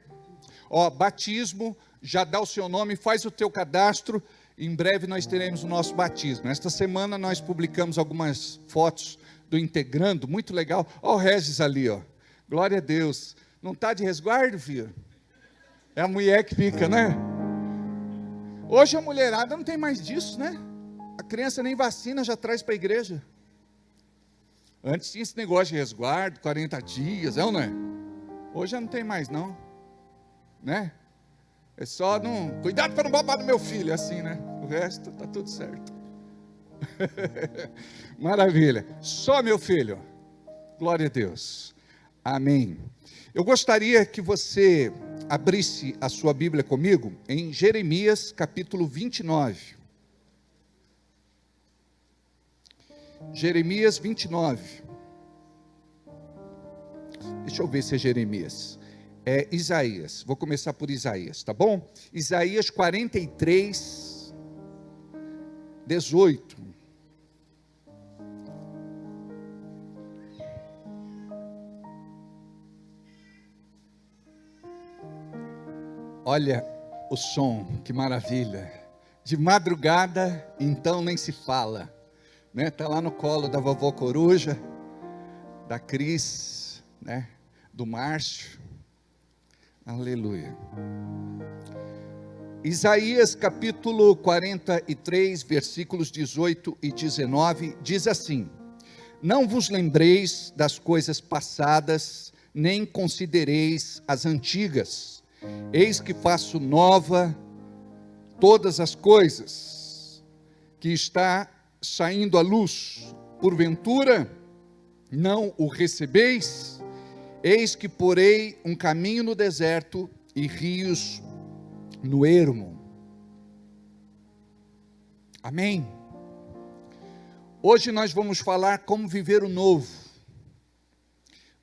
Batismo, já dá o seu nome, faz o teu cadastro. Em breve nós teremos o nosso batismo. Esta semana nós publicamos algumas fotos do Integrando, muito legal. O Regis ali, glória a Deus. Não está de resguardo, filho? É a mulher que fica, né? Hoje a mulherada não tem mais disso, né? A criança nem vacina já traz para a igreja. Antes tinha esse negócio de resguardo, 40 dias, é ou não é? Hoje já não tem mais não, né? É só não... Cuidado para não babar no meu filho, é assim, né? O resto está tudo certo. Maravilha. Só meu filho. Glória a Deus. Amém. Eu gostaria que você abrisse a sua Bíblia comigo em Jeremias capítulo 29. Jeremias 29. Deixa eu ver se é Jeremias. É Isaías. Vou começar por Isaías, tá bom? Isaías 43, 18. Olha o som, que maravilha. De madrugada, então nem se fala, né? Tá lá no colo da vovó Coruja, da Cris, né? Do Márcio. Aleluia. Isaías capítulo 43, versículos 18 e 19, diz assim: não vos lembreis das coisas passadas, nem considereis as antigas. Eis que faço nova todas as coisas, que está saindo à luz. Porventura, não o recebeis? Eis que porei um caminho no deserto e rios no ermo. Amém? Hoje nós vamos falar como viver o novo.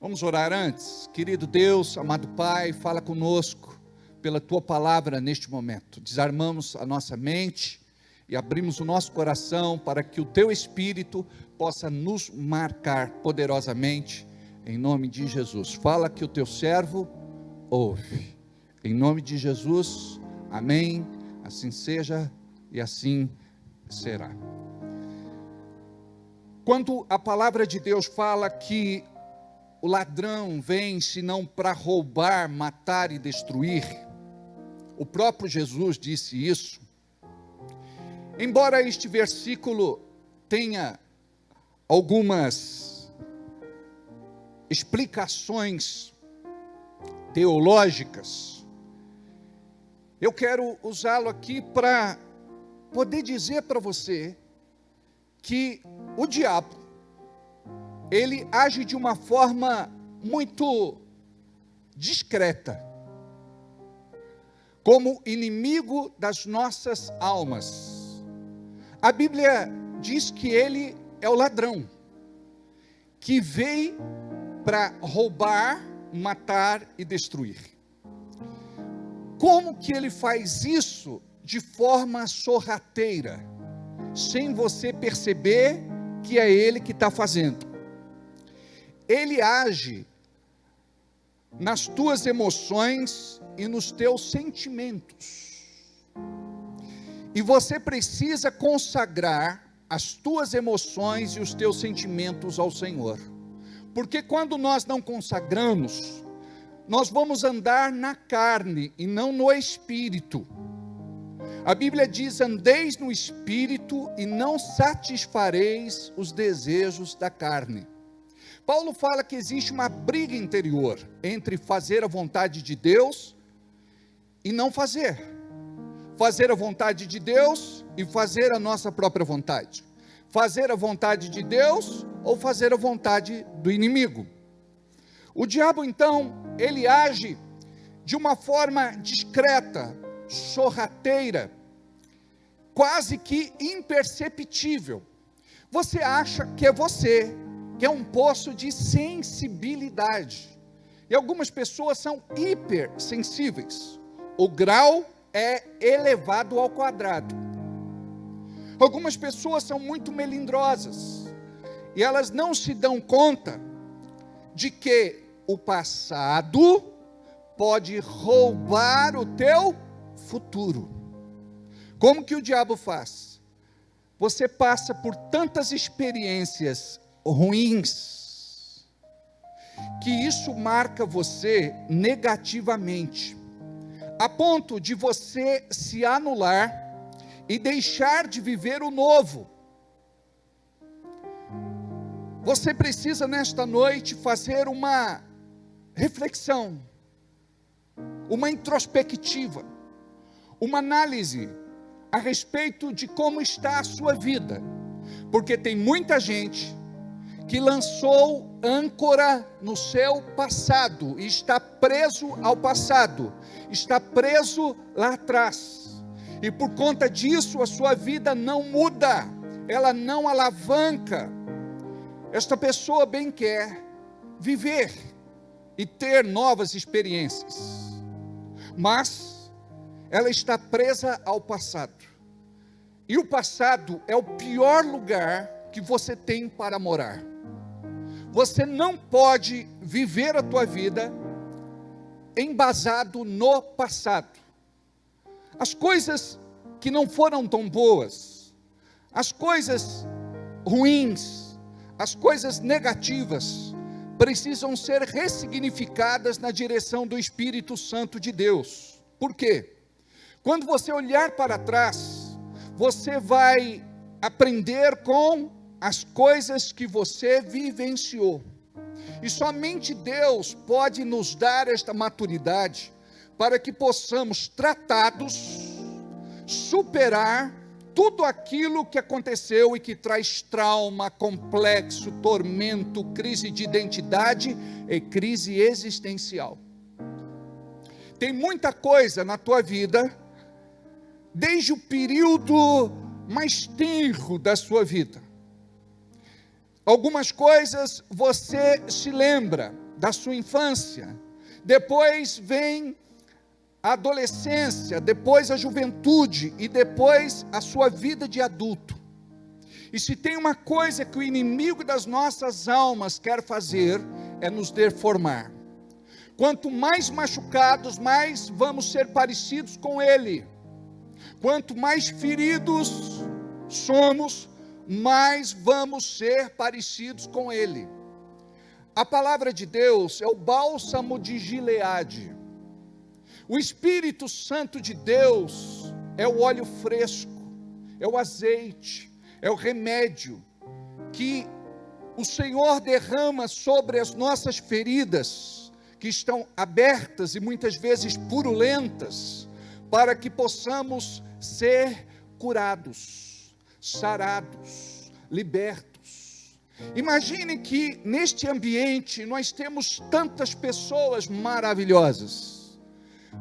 Vamos orar antes? Querido Deus, amado Pai, fala conosco pela Tua palavra neste momento. Desarmamos a nossa mente e abrimos o nosso coração para que o Teu Espírito possa nos marcar poderosamente, em nome de Jesus. Fala que o Teu servo ouve. Em nome de Jesus, amém. Assim seja e assim será. Quando a palavra de Deus fala que o ladrão vem senão para roubar, matar e destruir, o próprio Jesus disse isso. Embora este versículo tenha algumas explicações teológicas, eu quero usá-lo aqui para poder dizer para você que o diabo, ele age de uma forma muito discreta, como inimigo das nossas almas. A Bíblia diz que ele é o ladrão, que veio para roubar, matar e destruir. Como que ele faz isso de forma sorrateira, sem você perceber que é ele que está fazendo? Ele age nas tuas emoções e nos teus sentimentos. E você precisa consagrar as tuas emoções e os teus sentimentos ao Senhor. Porque quando nós não consagramos, nós vamos andar na carne e não no espírito. A Bíblia diz: andeis no espírito e não satisfareis os desejos da carne. Paulo fala que existe uma briga interior entre fazer a vontade de Deus e não fazer. Fazer a vontade de Deus e fazer a nossa própria vontade. Fazer a vontade de Deus ou fazer a vontade do inimigo. O diabo, então, ele age de uma forma discreta, sorrateira, quase que imperceptível. Você acha que é você, que é um poço de sensibilidade. E algumas pessoas são hipersensíveis. O grau é elevado ao quadrado. Algumas pessoas são muito melindrosas. E elas não se dão conta de que o passado pode roubar o teu futuro. Como que o diabo faz? Você passa por tantas experiências ruins, que isso marca você negativamente, a ponto de você se anular e deixar de viver o novo. Você precisa nesta noite fazer uma reflexão, uma introspectiva, uma análise a respeito de como está a sua vida, porque tem muita gente que lançou âncora no seu passado e está preso ao passado, está preso lá atrás, e por conta disso a sua vida não muda, ela não alavanca. Esta pessoa bem quer viver e ter novas experiências, mas ela está presa ao passado, e o passado é o pior lugar que você tem para morar. Você não pode viver a tua vida embasado no passado. as coisas que não foram tão boas, as coisas ruins, as coisas negativas, precisam ser ressignificadas na direção do Espírito Santo de Deus. Por quê? Quando você olhar para trás, você vai aprender com as coisas que você vivenciou. E somente Deus pode nos dar esta maturidade para que possamos, tratados, superar tudo aquilo que aconteceu e que traz trauma, complexo, tormento, crise de identidade e crise existencial. Tem muita coisa na tua vida, desde o período mais tenro da sua vida. Algumas coisas você se lembra da sua infância, depois vem a adolescência, depois a juventude e depois a sua vida de adulto. E se tem uma coisa que o inimigo das nossas almas quer fazer, é nos deformar. Quanto mais machucados, mais vamos ser parecidos com ele. Quanto mais feridos somos, mais vamos ser parecidos com ele. A palavra de Deus é o bálsamo de Gileade. O Espírito Santo de Deus é o óleo fresco, é o azeite, é o remédio que o Senhor derrama sobre as nossas feridas, que estão abertas e muitas vezes purulentas, para que possamos ser curados, sarados, libertos. Imagine que neste ambiente nós temos tantas pessoas maravilhosas,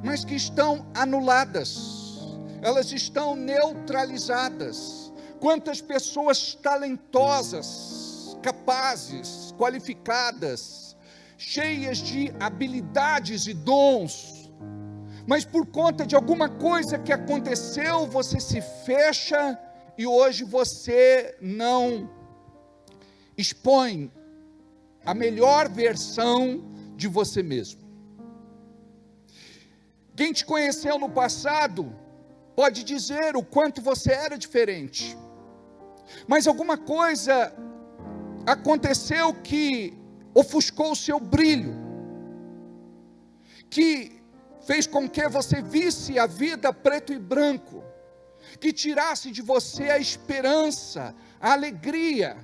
mas que estão anuladas, elas estão neutralizadas. Quantas pessoas talentosas, capazes, qualificadas, cheias de habilidades e dons, mas por conta de alguma coisa que aconteceu, você se fecha e hoje você não expõe a melhor versão de você mesmo. Quem te conheceu no passado pode dizer o quanto você era diferente, mas alguma coisa aconteceu que ofuscou o seu brilho, que fez com que você visse a vida preto e branco, que tirasse de você a esperança, a alegria,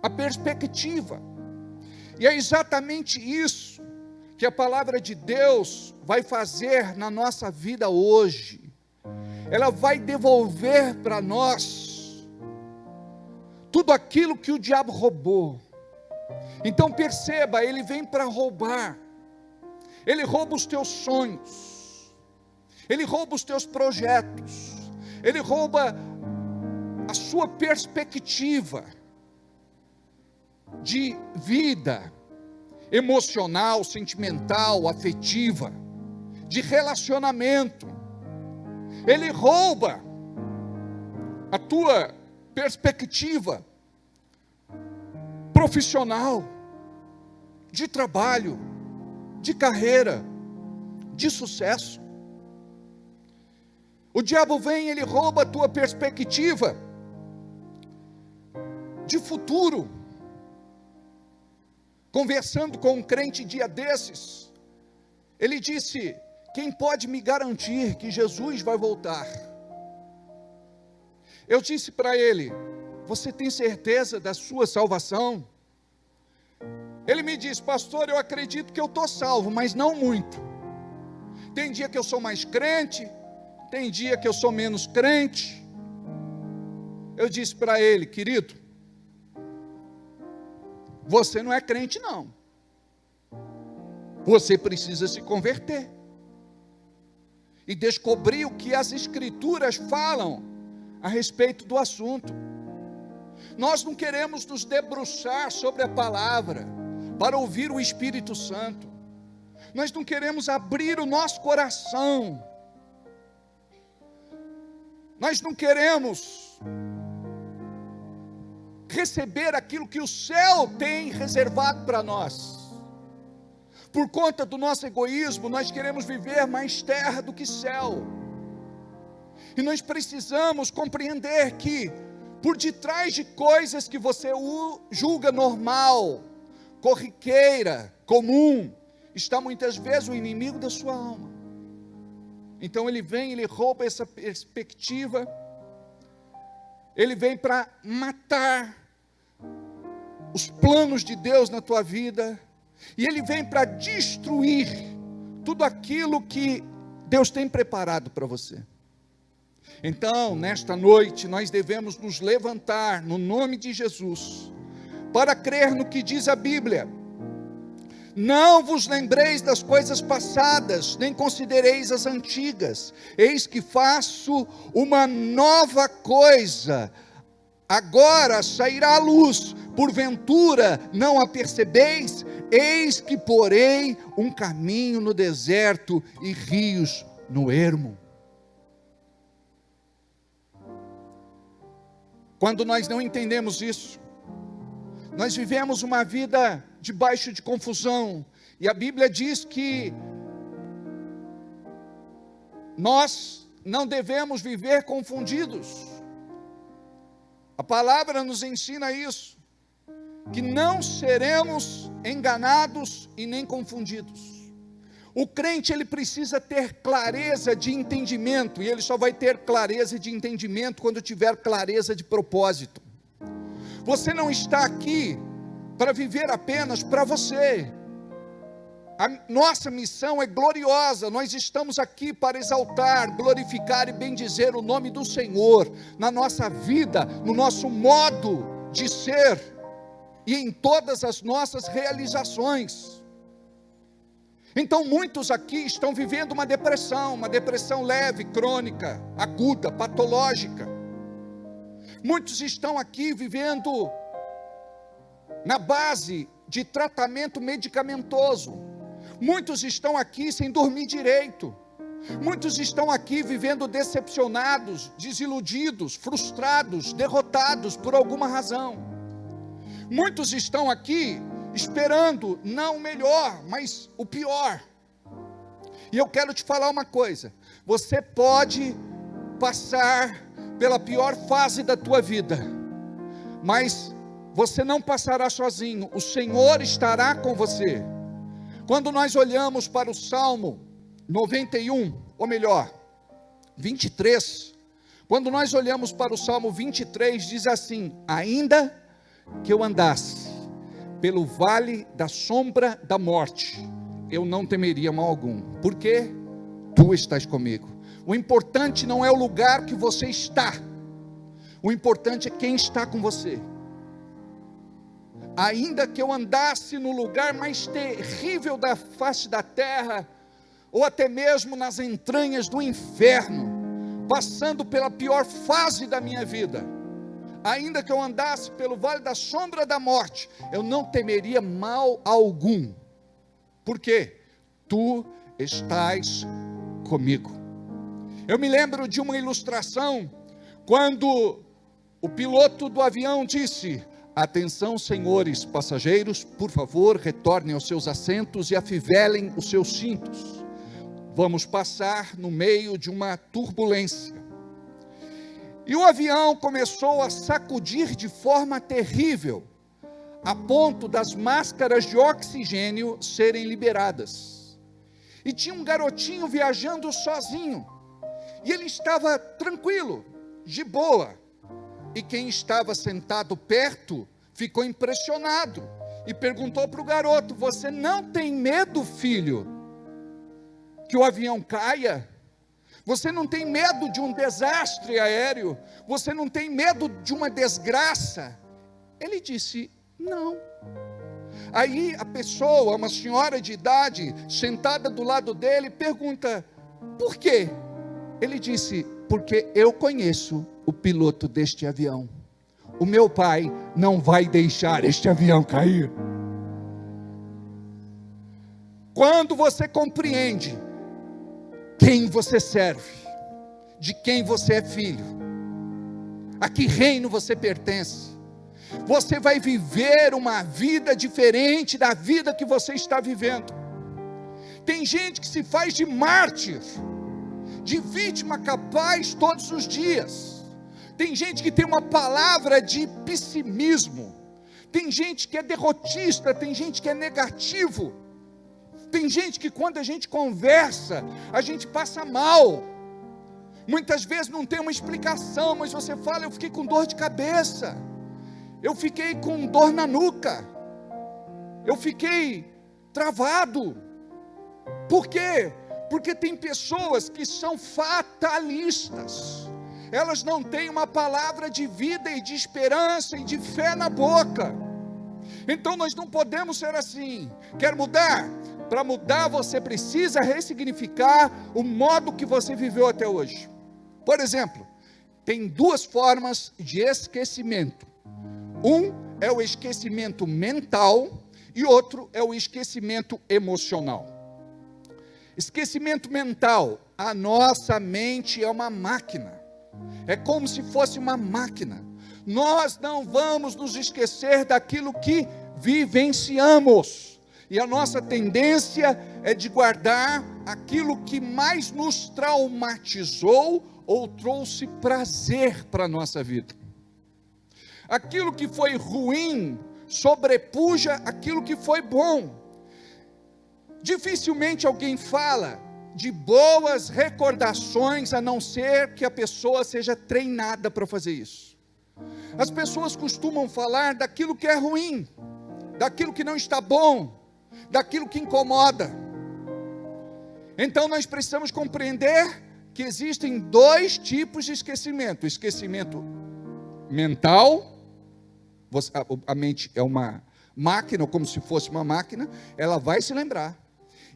a perspectiva. E é exatamente isso que a palavra de Deus vai fazer na nossa vida hoje. Ela vai devolver para nós tudo aquilo que o diabo roubou. Então perceba, ele vem para roubar. Ele rouba os teus sonhos, ele rouba os teus projetos, ele rouba a sua perspectiva de vida emocional, sentimental, afetiva, de relacionamento. Ele rouba a tua perspectiva profissional, de trabalho, de carreira, de sucesso. O diabo vem, ele rouba a tua perspectiva de futuro. Conversando com um crente dia desses, ele disse: quem pode me garantir que Jesus vai voltar? Eu disse para ele: você tem certeza da sua salvação? Ele me disse: pastor, eu acredito que eu estou salvo, mas não muito. Tem dia que eu sou mais crente, tem dia que eu sou menos crente. Eu disse para ele: querido, você não é crente não. Você precisa se converter e descobrir o que as Escrituras falam a respeito do assunto. Nós não queremos nos debruçar sobre a palavra para ouvir o Espírito Santo. Nós não queremos abrir o nosso coração. Nós não queremos receber aquilo que o céu tem reservado para nós. Por conta do nosso egoísmo, nós queremos viver mais terra do que céu. E nós precisamos compreender que, por detrás de coisas que você julga normal, corriqueira, comum, está muitas vezes o inimigo da sua alma. Então ele vem, ele rouba essa perspectiva, ele vem para matar os planos de Deus na tua vida, e ele vem para destruir tudo aquilo que Deus tem preparado para você. Então, nesta noite, nós devemos nos levantar no nome de Jesus, para crer no que diz a Bíblia. Não vos lembreis das coisas passadas, nem considereis as antigas. Eis que faço uma nova coisa. Agora sairá a luz, porventura não a percebeis? Eis que porei um caminho no deserto e rios no ermo. Quando nós não entendemos isso, nós vivemos uma vida debaixo de confusão, e a Bíblia diz que nós não devemos viver confundidos. A palavra nos ensina isso, que não seremos enganados e nem confundidos. O crente, ele precisa ter clareza de entendimento, e ele só vai ter clareza de entendimento quando tiver clareza de propósito. Você não está aqui para viver apenas para você. A nossa missão é gloriosa, nós estamos aqui para exaltar, glorificar e bendizer o nome do Senhor, na nossa vida, no nosso modo de ser, e em todas as nossas realizações. Então muitos aqui estão vivendo uma depressão leve, crônica, aguda, patológica. Muitos estão aqui vivendo na base de tratamento medicamentoso. Muitos estão aqui sem dormir direito. Muitos estão aqui vivendo decepcionados, desiludidos, frustrados, derrotados por alguma razão. Muitos estão aqui esperando não o melhor, mas o pior. E eu quero te falar uma coisa: você pode passar pela pior fase da tua vida, mas você não passará sozinho, o Senhor estará com você. Quando nós olhamos para o Salmo 91, ou melhor, 23, quando nós olhamos para o Salmo 23, diz assim: ainda que eu andasse pelo vale da sombra da morte, eu não temeria mal algum, porque tu estás comigo. O importante não é o lugar que você está, o importante é quem está com você. Ainda que eu andasse no lugar mais terrível da face da terra, ou até mesmo nas entranhas do inferno, passando pela pior fase da minha vida, ainda que eu andasse pelo vale da sombra da morte, eu não temeria mal algum, porque tu estás comigo. Eu me lembro de uma ilustração, quando o piloto do avião disse: atenção, senhores passageiros, por favor, retornem aos seus assentos e afivelem os seus cintos. Vamos passar no meio de uma turbulência. E o avião começou a sacudir de forma terrível, a ponto das máscaras de oxigênio serem liberadas. E tinha um garotinho viajando sozinho, e ele estava tranquilo, de boa. E quem estava sentado perto ficou impressionado e perguntou para o garoto: você não tem medo, filho, que o avião caia? Você não tem medo de um desastre aéreo? Você não tem medo de uma desgraça? Ele disse: não. Aí a pessoa, uma senhora de idade, sentada do lado dele, pergunta: por quê? Ele disse: porque eu conheço o piloto deste avião. O meu pai não vai deixar este avião cair. Quando você compreende quem você serve, de quem você é filho, a que reino você pertence, você vai viver uma vida diferente da vida que você está vivendo. Tem gente que se faz de mártir, de vítima capaz todos os dias. Tem gente que tem uma palavra de pessimismo. Tem gente que é derrotista, tem gente que é negativo. Tem gente que quando a gente conversa, a gente passa mal. Muitas vezes não tem uma explicação, mas você fala, eu fiquei com dor de cabeça. Eu fiquei com dor na nuca. Eu fiquei travado. Por quê? Porque tem pessoas que são fatalistas. Elas não têm uma palavra de vida e de esperança e de fé na boca. Então nós não podemos ser assim. Quer mudar? Para mudar você precisa ressignificar o modo que você viveu até hoje. Por exemplo, tem duas formas de esquecimento. Um é o esquecimento mental e outro é o esquecimento emocional. Esquecimento mental, a nossa mente é uma máquina. É como se fosse uma máquina. Nós não vamos nos esquecer daquilo que vivenciamos. E a nossa tendência é de guardar aquilo que mais nos traumatizou ou trouxe prazer para a nossa vida. Aquilo que foi ruim sobrepuja aquilo que foi bom. Dificilmente alguém fala de boas recordações, a não ser que a pessoa seja treinada para fazer isso. As pessoas costumam falar daquilo que é ruim, daquilo que não está bom, daquilo que incomoda. Então nós precisamos compreender que existem dois tipos de esquecimento: o esquecimento mental, a mente é uma máquina, ou como se fosse uma máquina, ela vai se lembrar.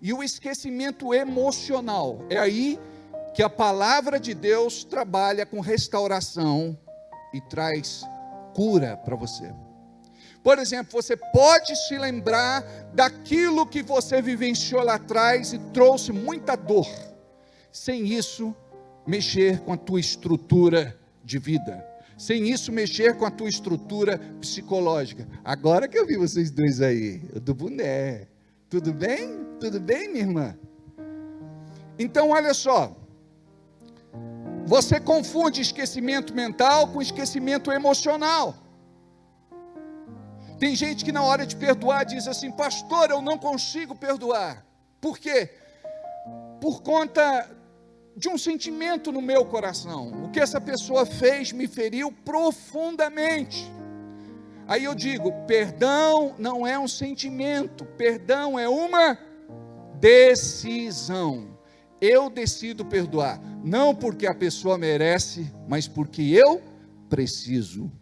E o esquecimento emocional, é aí que a palavra de Deus trabalha com restauração e traz cura para você. Por exemplo, você pode se lembrar daquilo que você vivenciou lá atrás e trouxe muita dor, sem isso mexer com a tua estrutura de vida, sem isso mexer com a tua estrutura psicológica. Agora que eu vi vocês dois aí, do boné, tudo bem? Tudo bem, minha irmã? Então olha só, você confunde esquecimento mental com esquecimento emocional. Tem gente que na hora de perdoar diz assim: pastor, eu não consigo perdoar. Por quê? Por conta de um sentimento no meu coração. O que essa pessoa fez me feriu profundamente. Aí eu digo, perdão não é um sentimento, perdão é uma decisão. Eu decido perdoar, não porque a pessoa merece, mas porque eu preciso.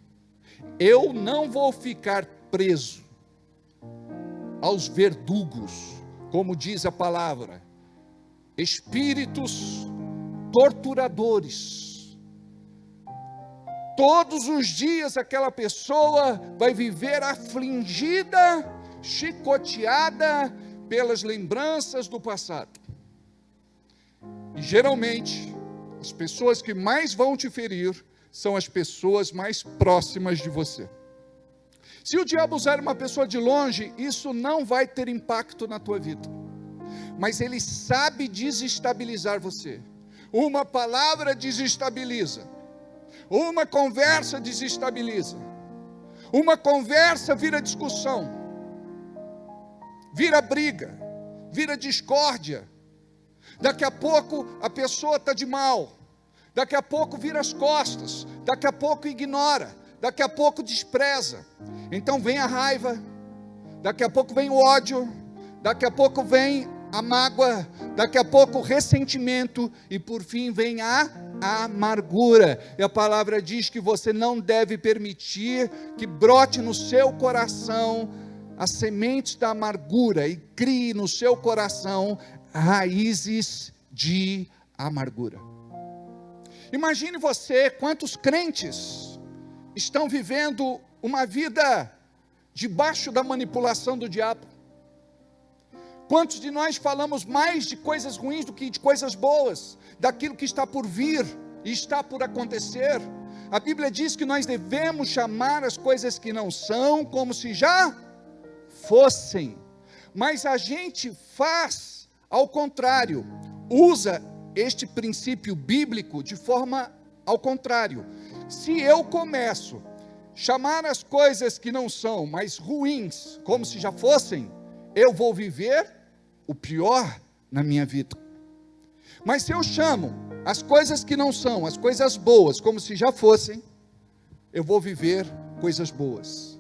Eu não vou ficar preso aos verdugos, como diz a palavra, espíritos torturadores. Todos os dias aquela pessoa vai viver afligida, chicoteada pelas lembranças do passado. E geralmente, as pessoas que mais vão te ferir são as pessoas mais próximas de você. Se o diabo usar uma pessoa de longe, isso não vai ter impacto na tua vida. Mas ele sabe desestabilizar você. Uma palavra desestabiliza. Uma conversa desestabiliza. Uma conversa vira discussão. Vira briga. Vira discórdia. Daqui a pouco a pessoa está de mal. Daqui a pouco vira as costas. Daqui a pouco ignora. Daqui a pouco despreza. Então vem a raiva. Daqui a pouco vem o ódio. Daqui a pouco vem a mágoa. Daqui a pouco o ressentimento. E por fim vem a amargura. E a palavra diz que você não deve permitir que brote no seu coração as sementes da amargura. E crie no seu coração raízes de amargura. Imagine você, quantos crentes estão vivendo uma vida debaixo da manipulação do diabo. Quantos de nós falamos mais de coisas ruins do que de coisas boas, daquilo que está por vir e está por acontecer? A Bíblia diz que nós devemos chamar as coisas que não são como se já fossem, mas a gente faz ao contrário, usa este princípio bíblico de forma ao contrário. Se eu começo a chamar as coisas que não são, mas ruins, como se já fossem, eu vou viver o pior na minha vida. Mas se eu chamo as coisas que não são, as coisas boas, como se já fossem, eu vou viver coisas boas.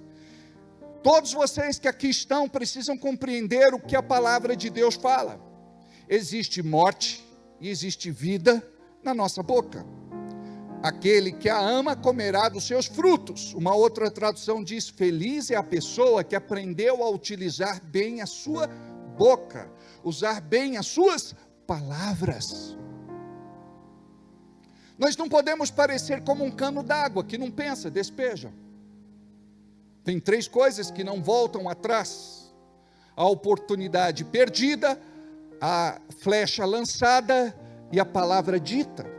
Todos vocês que aqui estão precisam compreender o que a palavra de Deus fala. Existe morte e existe vida na nossa boca. Aquele que a ama comerá dos seus frutos. Uma outra tradução diz: feliz é a pessoa que aprendeu a utilizar bem a sua boca, usar bem as suas palavras. Nós não podemos parecer como um cano d'água que não pensa, despeja. Tem 3 coisas que não voltam atrás: a oportunidade perdida, a flecha lançada e a palavra dita.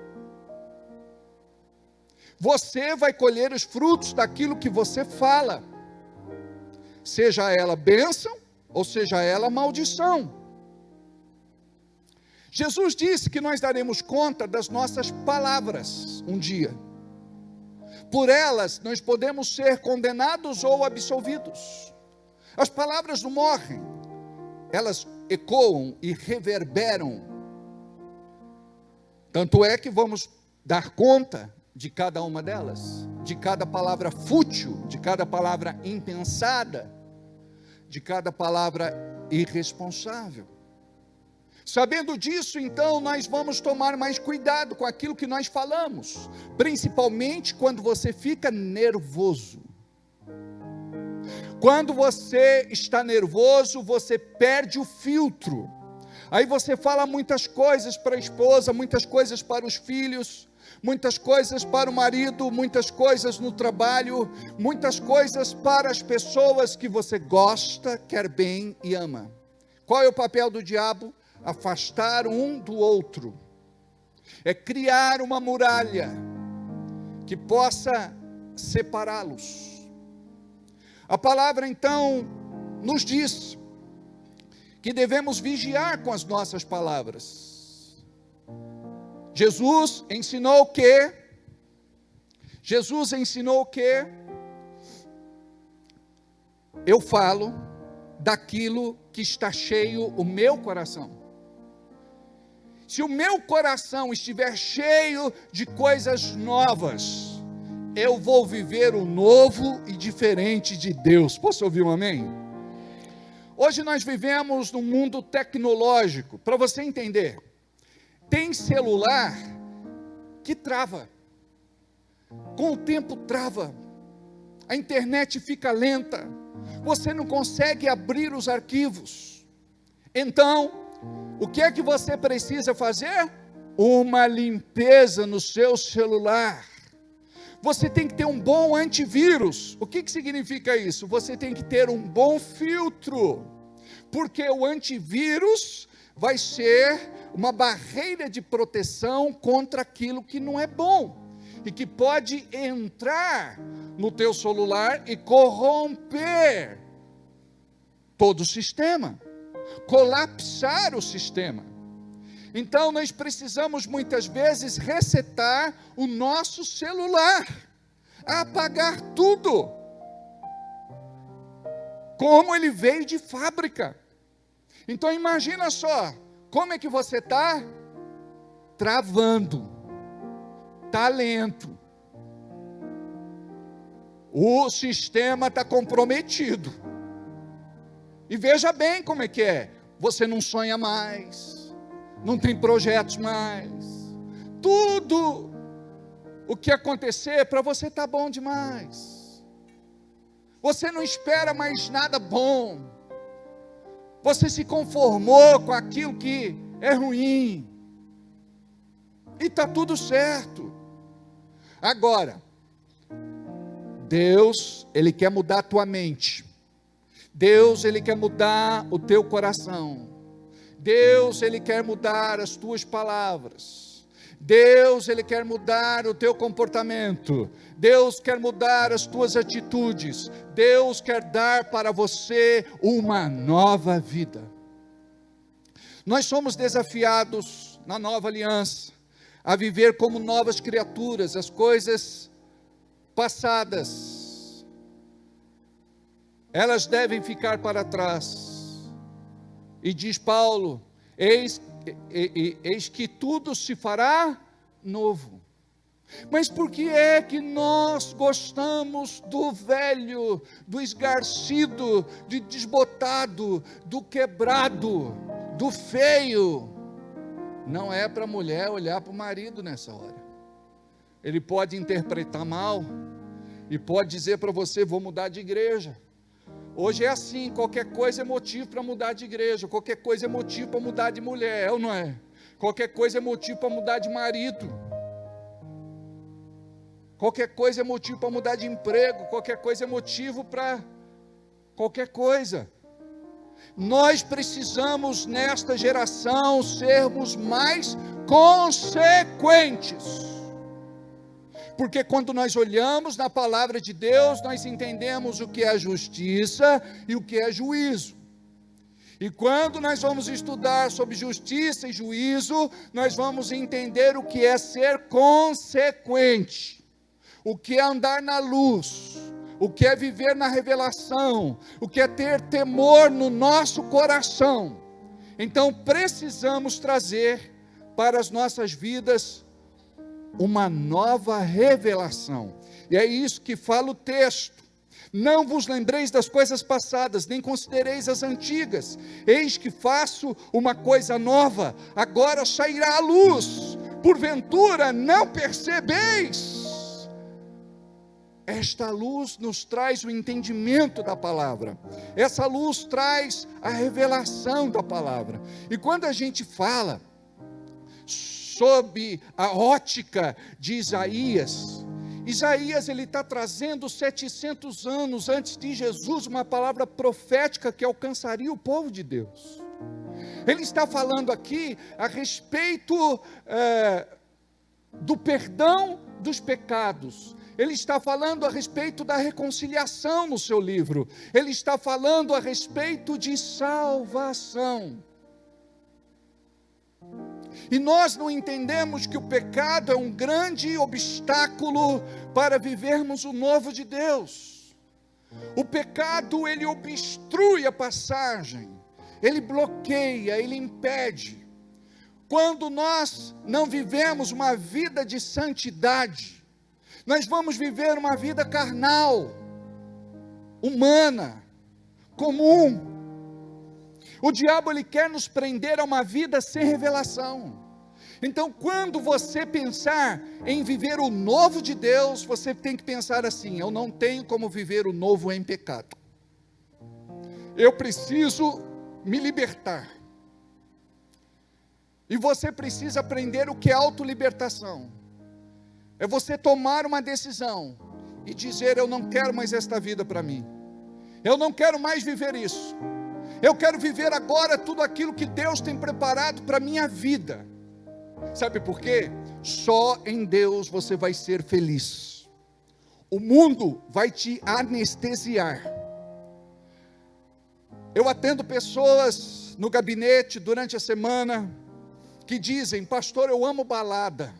Você vai colher os frutos daquilo que você fala, seja ela bênção ou seja ela maldição. Jesus disse que nós daremos conta das nossas palavras um dia. Por elas nós podemos ser condenados ou absolvidos. As palavras não morrem, elas ecoam e reverberam. Tanto é que vamos dar conta de cada uma delas, de cada palavra fútil, de cada palavra impensada, de cada palavra irresponsável. Sabendo disso, então, nós vamos tomar mais cuidado com aquilo que nós falamos, principalmente quando você fica nervoso. Quando você está nervoso, você perde o filtro. Aí você fala muitas coisas para a esposa, muitas coisas para os filhos, muitas coisas para o marido, muitas coisas no trabalho, muitas coisas para as pessoas que você gosta, quer bem e ama. Qual é o papel do diabo? Afastar um do outro. É criar uma muralha que possa separá-los. A palavra então nos diz que devemos vigiar com as nossas palavras. Jesus ensinou que eu falo daquilo que está cheio o meu coração. Se o meu coração estiver cheio de coisas novas, eu vou viver o novo e diferente de Deus. Posso ouvir um amém? Hoje nós vivemos num mundo tecnológico. Para você entender, tem celular que trava. Com o tempo trava. A internet fica lenta. Você não consegue abrir os arquivos. Então, o que é que você precisa fazer? Uma limpeza no seu celular. Você tem que ter um bom antivírus. O que significa isso? Você tem que ter um bom filtro. Porque o antivírus vai ser uma barreira de proteção contra aquilo que não é bom. E que pode entrar no teu celular e corromper todo o sistema. Colapsar o sistema. Então nós precisamos muitas vezes resetar o nosso celular, apagar tudo, como ele veio de fábrica. Então imagina só, como é que você está? Travando, está lento, o sistema está comprometido. E veja bem como é que é, você não sonha mais, não tem projetos mais, tudo o que acontecer para você está bom demais, você não espera mais nada bom, você se conformou com aquilo que é ruim, e está tudo certo. Agora, Deus, Ele quer mudar a tua mente, Deus, Ele quer mudar o teu coração, Deus, Ele quer mudar as tuas palavras, Deus, Ele quer mudar o teu comportamento, Deus quer mudar as tuas atitudes, Deus quer dar para você uma nova vida. Nós somos desafiados somos na nova aliança, a viver como novas criaturas, as coisas passadas, elas devem ficar para trás. E diz Paulo, eis que tudo se fará novo. Mas por que é que nós gostamos do velho, do esgarcido, do desbotado, do quebrado, do feio? Não é para a mulher olhar para o marido nessa hora. Ele pode interpretar mal e pode dizer para você, vou mudar de igreja. Hoje é assim, qualquer coisa é motivo para mudar de igreja, qualquer coisa é motivo para mudar de mulher, é ou não é? Qualquer coisa é motivo para mudar de marido. Qualquer coisa é motivo para mudar de emprego, qualquer coisa é motivo para qualquer coisa. Nós precisamos, nesta geração, sermos mais consequentes. Porque quando nós olhamos na palavra de Deus, nós entendemos o que é justiça e o que é juízo. E quando nós vamos estudar sobre justiça e juízo, nós vamos entender o que é ser consequente. O que é andar na luz, o que é viver na revelação, o que é ter temor no nosso coração. Então precisamos trazer para as nossas vidas uma nova revelação. E é isso que fala o texto. Não vos lembreis das coisas passadas, nem considereis as antigas. Eis que faço uma coisa nova, agora sairá a luz. Porventura não percebeis? Esta luz nos traz o entendimento da palavra. Essa luz traz a revelação da palavra. E quando a gente fala sob a ótica de Isaías, ele está trazendo 700 anos antes de Jesus, uma palavra profética que alcançaria o povo de Deus. Ele está falando aqui a respeito do perdão dos pecados. Ele está falando a respeito da reconciliação no seu livro. Ele está falando a respeito de salvação. E nós não entendemos que o pecado é um grande obstáculo para vivermos o novo de Deus. O pecado, ele obstrui a passagem, ele bloqueia, ele impede. Quando nós não vivemos uma vida de santidade, nós vamos viver uma vida carnal, humana, comum. O diabo, ele quer nos prender a uma vida sem revelação. Então, quando você pensar em viver o novo de Deus, você tem que pensar assim: eu não tenho como viver o novo em pecado. Eu preciso me libertar. E você precisa aprender o que é autolibertação. É você tomar uma decisão e dizer: eu não quero mais esta vida para mim. Eu não quero mais viver isso. Eu quero viver agora tudo aquilo que Deus tem preparado para a minha vida. Sabe por quê? Só em Deus você vai ser feliz. O mundo vai te anestesiar. Eu atendo pessoas no gabinete durante a semana que dizem: pastor, eu amo balada.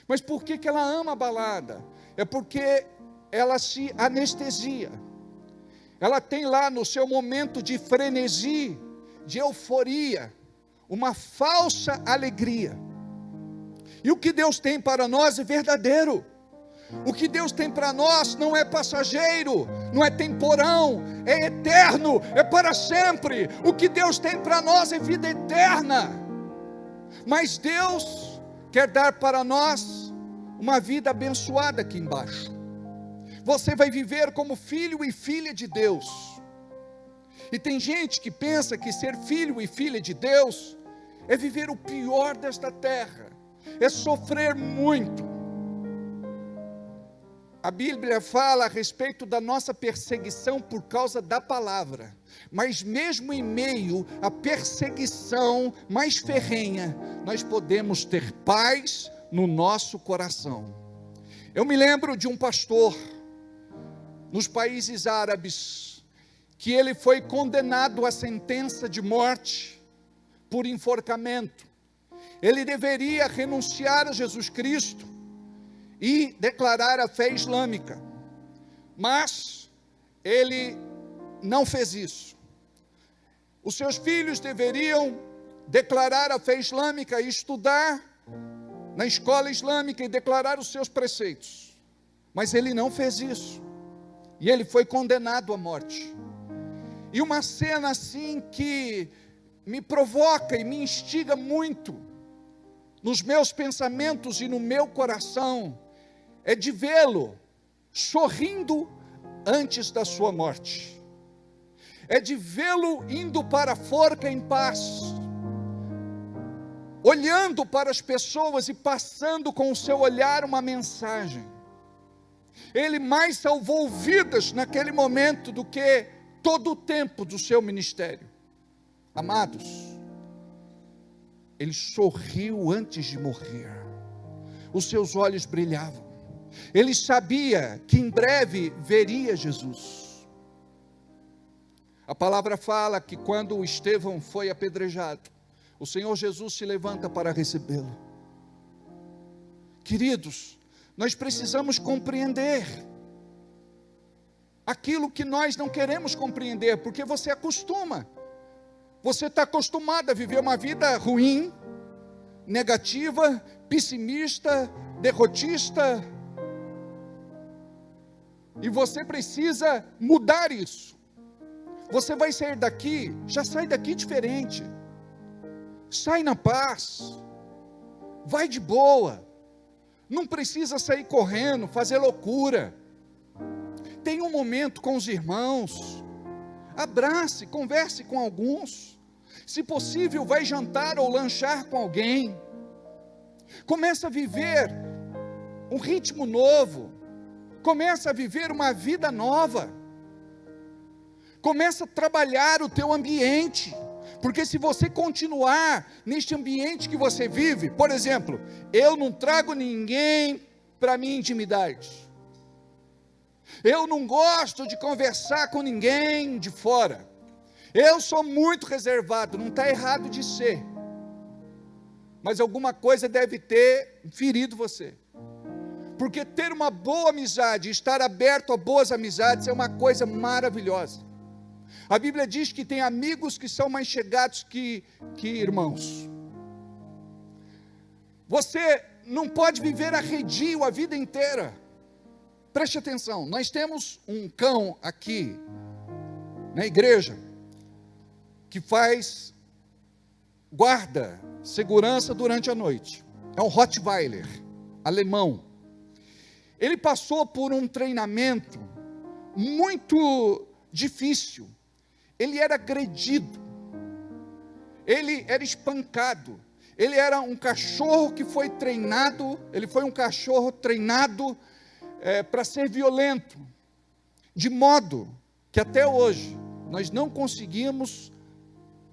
Mas por que ela ama a balada? É porque ela se anestesia. Ela tem lá no seu momento de frenesi, de euforia, uma falsa alegria. E o que Deus tem para nós é verdadeiro. O que Deus tem para nós não é passageiro, não é temporão, é eterno, é para sempre. O que Deus tem para nós é vida eterna. Mas Deus quer dar para nós uma vida abençoada aqui embaixo. Você vai viver como filho e filha de Deus. E tem gente que pensa que ser filho e filha de Deus é viver o pior desta terra, é sofrer muito. A Bíblia fala a respeito da nossa perseguição por causa da palavra. Mas mesmo em meio à perseguição mais ferrenha, nós podemos ter paz no nosso coração. Eu me lembro de um pastor nos países árabes, que ele foi condenado à sentença de morte por enforcamento. ele deveria renunciar a Jesus Cristo e declarar a fé islâmica. Mas ele não fez isso. Os seus filhos deveriam declarar a fé islâmica e estudar na escola islâmica e declarar os seus preceitos. Mas ele não fez isso. E ele foi condenado à morte. E uma cena assim que me provoca e me instiga muito nos meus pensamentos e no meu coração é de vê-lo sorrindo antes da sua morte. É de vê-lo indo para a forca em paz, olhando para as pessoas e passando com o seu olhar uma mensagem. Ele mais salvou vidas naquele momento do que todo o tempo do seu ministério. Amados, ele sorriu antes de morrer. Os seus olhos brilhavam. Ele sabia que em breve veria Jesus. A palavra fala que quando Estevão foi apedrejado, o Senhor Jesus se levanta para recebê-lo. Queridos, nós precisamos compreender aquilo que nós não queremos compreender, porque você acostuma. Você está acostumado a viver uma vida ruim, negativa, pessimista, derrotista. E você precisa mudar isso. Você vai sair daqui, já sai daqui diferente. Sai na paz. Vai de boa. Não precisa sair correndo, fazer loucura. Tem um momento com os irmãos. Abrace, converse com alguns. Se possível, vai jantar ou lanchar com alguém. Começa a viver um ritmo novo. Começa a viver uma vida nova. Começa a trabalhar o teu ambiente. Porque se você continuar neste ambiente que você vive, por exemplo, eu não trago ninguém para minha intimidade. Eu não gosto de conversar com ninguém de fora. Eu sou muito reservado, não está errado de ser. Mas alguma coisa deve ter ferido você. Porque ter uma boa amizade, estar aberto a boas amizades é uma coisa maravilhosa. A Bíblia diz que tem amigos que são mais chegados que irmãos. Você não pode viver arredio a vida inteira. Preste atenção, nós temos um cão aqui na igreja que faz guarda, segurança durante a noite. É um Rottweiler, alemão. Ele passou por um treinamento muito difícil. Ele era agredido. Ele era espancado. Ele era um cachorro que foi treinado. Ele foi um cachorro treinado para ser violento. De modo que até hoje nós não conseguimos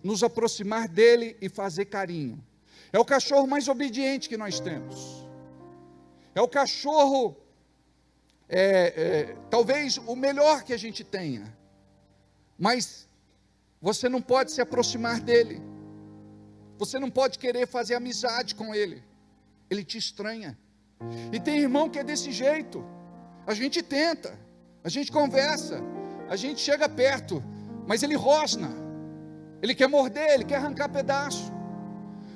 nos aproximar dele e fazer carinho. É o cachorro mais obediente que nós temos. É o cachorro, talvez o melhor que a gente tenha. Mas você não pode se aproximar dele. Você não pode querer fazer amizade com ele. Ele te estranha. E tem irmão que é desse jeito. A gente tenta, a gente conversa, a gente chega perto, mas ele rosna. Ele quer morder, ele quer arrancar pedaço.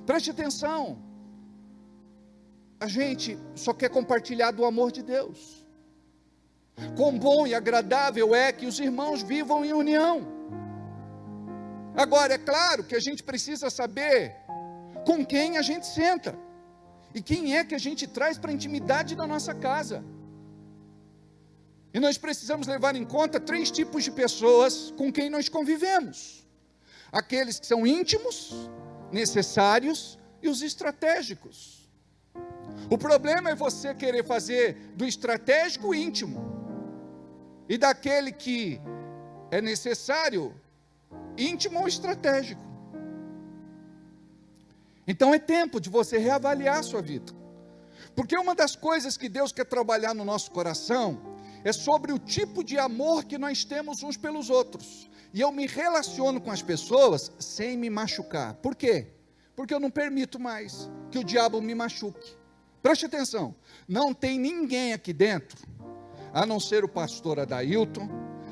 Preste atenção. A gente só quer compartilhar do amor de Deus. Quão bom e agradável é que os irmãos vivam em união. Agora, é claro que a gente precisa saber com quem a gente senta. E quem é que a gente traz para a intimidade da nossa casa. E nós precisamos levar em conta 3 tipos de pessoas com quem nós convivemos. Aqueles que são íntimos, necessários e os estratégicos. O problema é você querer fazer do estratégico íntimo. E daquele que é necessário, íntimo ou estratégico. Então é tempo de você reavaliar a sua vida. Porque uma das coisas que Deus quer trabalhar no nosso coração é sobre o tipo de amor que nós temos uns pelos outros. E eu me relaciono com as pessoas sem me machucar. Por quê? porque eu não permito mais que o diabo me machuque. Preste atenção, não tem ninguém aqui dentro, a não ser o pastor Adailton,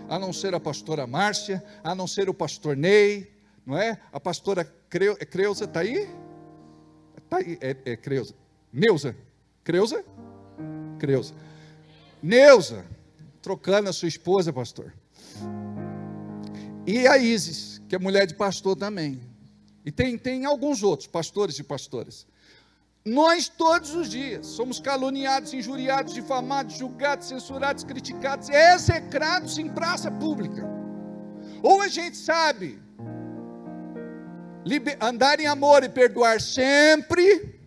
a não ser a pastora Márcia, a não ser o pastor Ney, não é? A pastora Creuza está aí? Está aí, é Creuza. Neuza. Creuza? Creuza. Neuza, trocando a sua esposa, pastor. E a Isis, que é mulher de pastor também. E tem alguns outros, pastores e pastoras. Nós todos os dias somos caluniados, injuriados, difamados, julgados, censurados, criticados, execrados em praça pública. Ou a gente sabe andar em amor e perdoar sempre,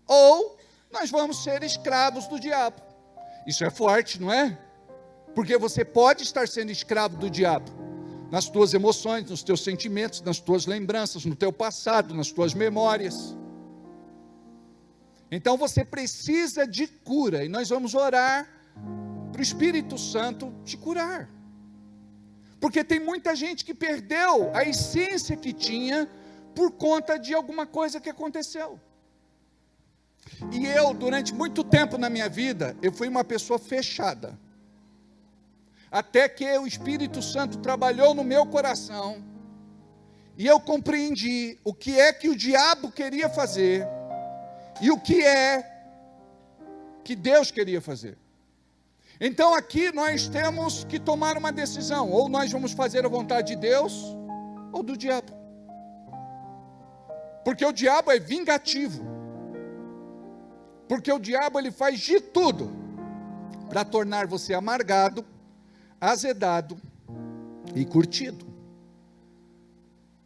ou nós vamos ser escravos do diabo. Isso é forte, não é? Porque você pode estar sendo escravo do diabo nas tuas emoções, nos teus sentimentos, nas tuas lembranças, no teu passado, nas tuas memórias. Então você precisa de cura, e nós vamos orar para o Espírito Santo te curar. Porque tem muita gente que perdeu a essência que tinha por conta de alguma coisa que aconteceu. E eu, durante muito tempo na minha vida, eu fui uma pessoa fechada. Até que o Espírito Santo trabalhou no meu coração, e eu compreendi o que é que o diabo queria fazer, e o que é que Deus queria fazer. Então aqui nós temos que tomar uma decisão, ou nós vamos fazer a vontade de Deus, ou do diabo. Porque o diabo é vingativo. Porque o diabo ele faz de tudo para tornar você amargado, azedado e curtido.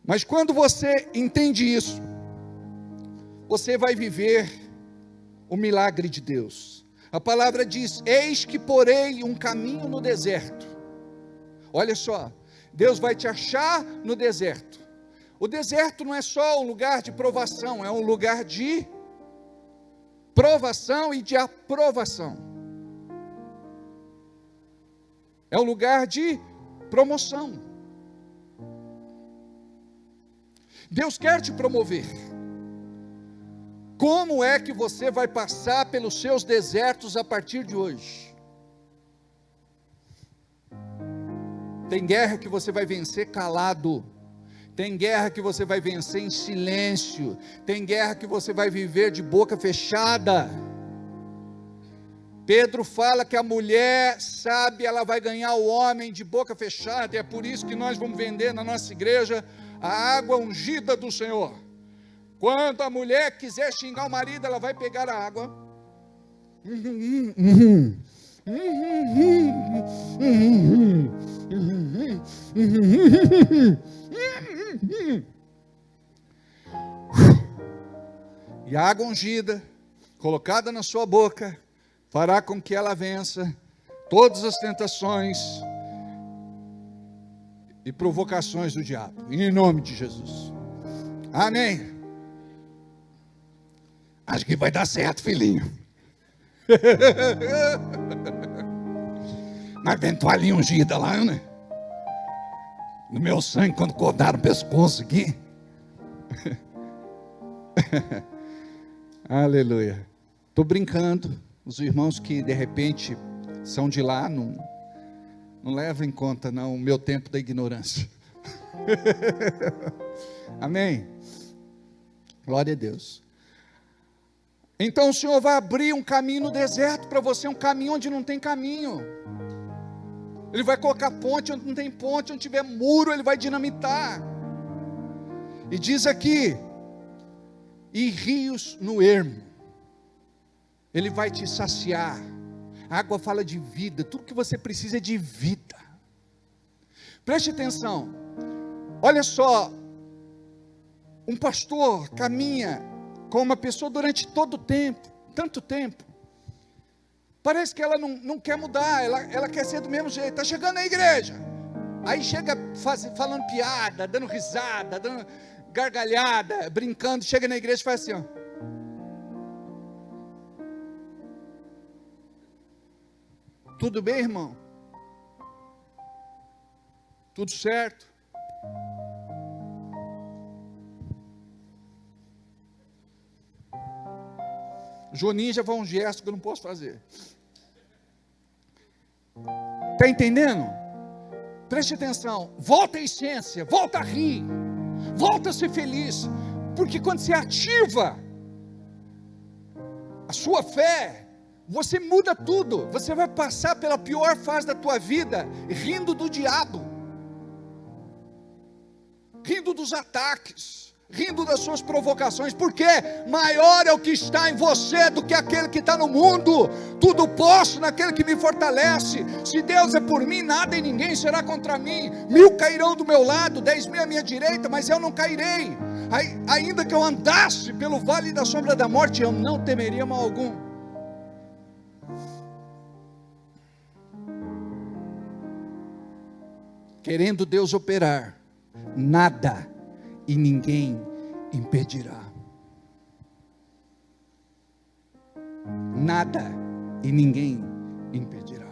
Mas quando você entende isso, você vai viver o milagre de Deus. A palavra diz: eis que porei um caminho no deserto. Olha só, Deus vai te achar no deserto. O deserto não é só um lugar de provação, é um lugar de provação e de aprovação. É um lugar de promoção. Deus quer te promover. Como é que você vai passar pelos seus desertos a partir de hoje? Tem guerra que você vai vencer calado. Tem guerra que você vai vencer em silêncio. Tem guerra que você vai viver de boca fechada. Pedro fala que a mulher sábia, ela vai ganhar o homem de boca fechada. E é por isso que nós vamos vender na nossa igreja a água ungida do Senhor. Quando a mulher quiser xingar o marido, ela vai pegar a água. E a água ungida, colocada na sua boca, fará com que ela vença todas as tentações e provocações do diabo, em nome de Jesus. Amém. Acho que vai dar certo, filhinho. Mas vem toalhinha ungida lá, né? No meu sangue, quando cortaram o pescoço aqui. Aleluia. Estou brincando. Os irmãos que de repente são de lá, não levam em conta não, o meu tempo da ignorância. Amém? Glória a Deus. Então o Senhor vai abrir um caminho no deserto para você, um caminho onde não tem caminho. Ele vai colocar ponte onde não tem ponte, onde tiver muro Ele vai dinamitar. E diz aqui, e rios no ermo. Ele vai te saciar. A água fala de vida, tudo que você precisa é de vida. Preste atenção, olha só, um pastor caminha com uma pessoa durante todo o tempo, tanto tempo, parece que ela não quer mudar, ela quer ser do mesmo jeito, está chegando na igreja, aí chega falando piada, dando risada, dando gargalhada, brincando, chega na igreja e faz assim, ó. Tudo bem, irmão? Tudo certo? Joninho já foi um gesto que eu não posso fazer. Está entendendo? Preste atenção. Volta à essência, volta a rir, volta a ser feliz. Porque quando você ativa a sua fé, você muda tudo. Você vai passar pela pior fase da tua vida rindo do diabo, rindo dos ataques, rindo das suas provocações, porque maior é o que está em você do que aquele que está no mundo. Tudo posso naquele que me fortalece. Se Deus é por mim, nada e ninguém será contra mim. 1000 cairão do meu lado, 10.000 à minha direita, mas eu não cairei. Ainda que eu andasse pelo vale da sombra da morte, eu não temeria mal algum. Querendo Deus operar, nada e ninguém impedirá. Nada e ninguém impedirá.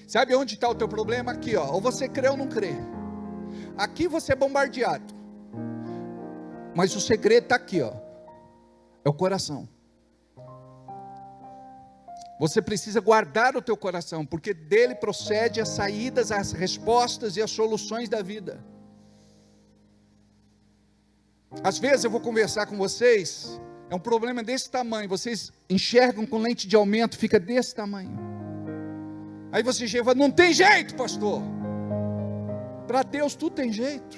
Sabe onde está o teu problema? Aqui, ó. Ou você crê ou não crê. Aqui você é bombardeado, mas o segredo está aqui, ó. É o coração. Você precisa guardar o teu coração, porque dele procede as saídas, as respostas e as soluções da vida. Às vezes eu vou conversar com vocês, é um problema desse tamanho, vocês enxergam com lente de aumento, fica desse tamanho. Aí você chega e fala, não tem jeito, pastor. Para Deus tudo tem jeito.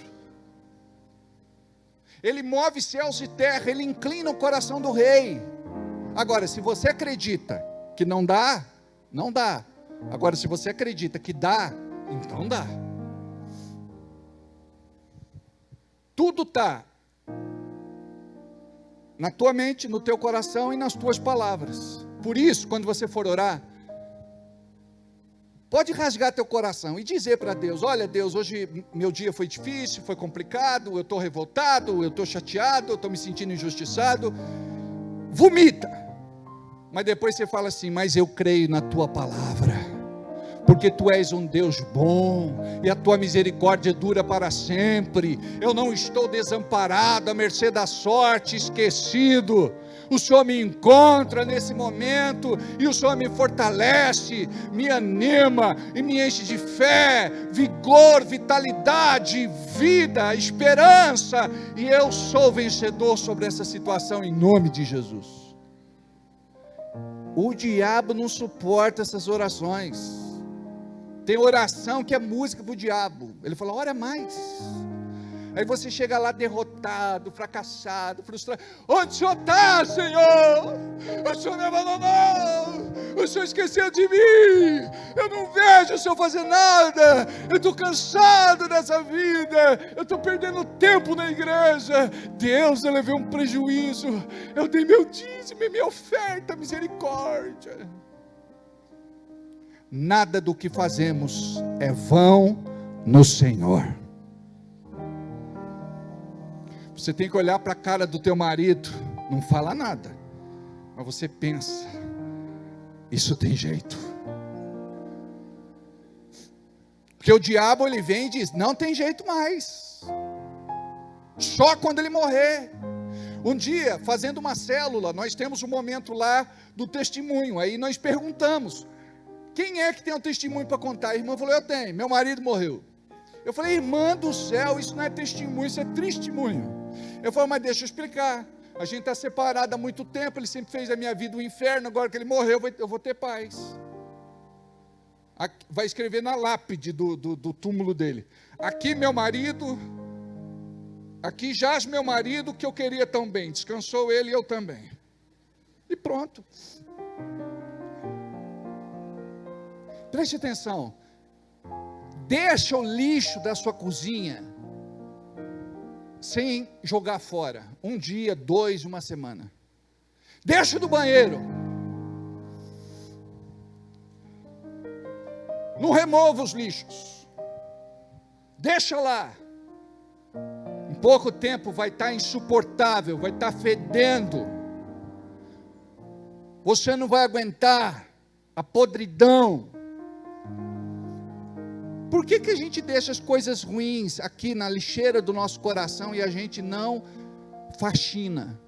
Ele move céus e terra, Ele inclina o coração do rei. Agora, se você acredita que não dá, não dá. Agora, se você acredita que dá, então dá. Tudo está na tua mente, no teu coração e nas tuas palavras. Por isso, quando você for orar, pode rasgar teu coração e dizer para Deus, olha Deus, hoje meu dia foi difícil, foi complicado, eu estou revoltado, eu estou chateado, eu estou me sentindo injustiçado. Vomita. Mas depois você fala assim, mas eu creio na tua palavra, porque tu és um Deus bom, e a tua misericórdia dura para sempre. Eu não estou desamparado, à mercê da sorte, esquecido. O Senhor me encontra nesse momento, e o Senhor me fortalece, me anima, e me enche de fé, vigor, vitalidade, vida, esperança, e eu sou vencedor sobre essa situação, em nome de Jesus. O diabo não suporta essas orações. Tem oração que é música para o diabo. Ele fala, ora mais. Aí você chega lá derrotado, fracassado, frustrado. Onde o Senhor está, Senhor? O Senhor me abandonou. O Senhor esqueceu de mim. Eu não vejo o Senhor fazer nada. Eu estou cansado dessa vida. Eu estou perdendo tempo na igreja. Deus, eu levei um prejuízo. Eu dei meu dízimo e minha oferta, misericórdia. Nada do que fazemos é vão no Senhor. Você tem que olhar para a cara do teu marido, não fala nada, mas você pensa, isso tem jeito. Porque o diabo ele vem e diz, não tem jeito mais, só quando ele morrer. Um dia, fazendo uma célula, nós temos um momento lá do testemunho, aí nós perguntamos, quem é que tem um testemunho para contar? A irmã falou, eu tenho, meu marido morreu. Eu falei, irmã do céu, isso não é testemunho, isso é testemunho. Eu falei, mas deixa eu explicar, a gente está separado há muito tempo, ele sempre fez a minha vida um inferno, agora que ele morreu, eu vou ter paz. Aqui, vai escrever na lápide do túmulo dele, aqui meu marido, aqui jaz meu marido que eu queria tão bem, descansou ele e eu também. E pronto. Preste atenção, deixa o lixo da sua cozinha sem jogar fora, um dia, 2, uma semana. Deixa do banheiro, não remova os lixos, deixa lá. Em pouco tempo vai estar insuportável, vai estar fedendo, você não vai aguentar a podridão. Por que a gente deixa as coisas ruins aqui na lixeira do nosso coração e a gente não faxina?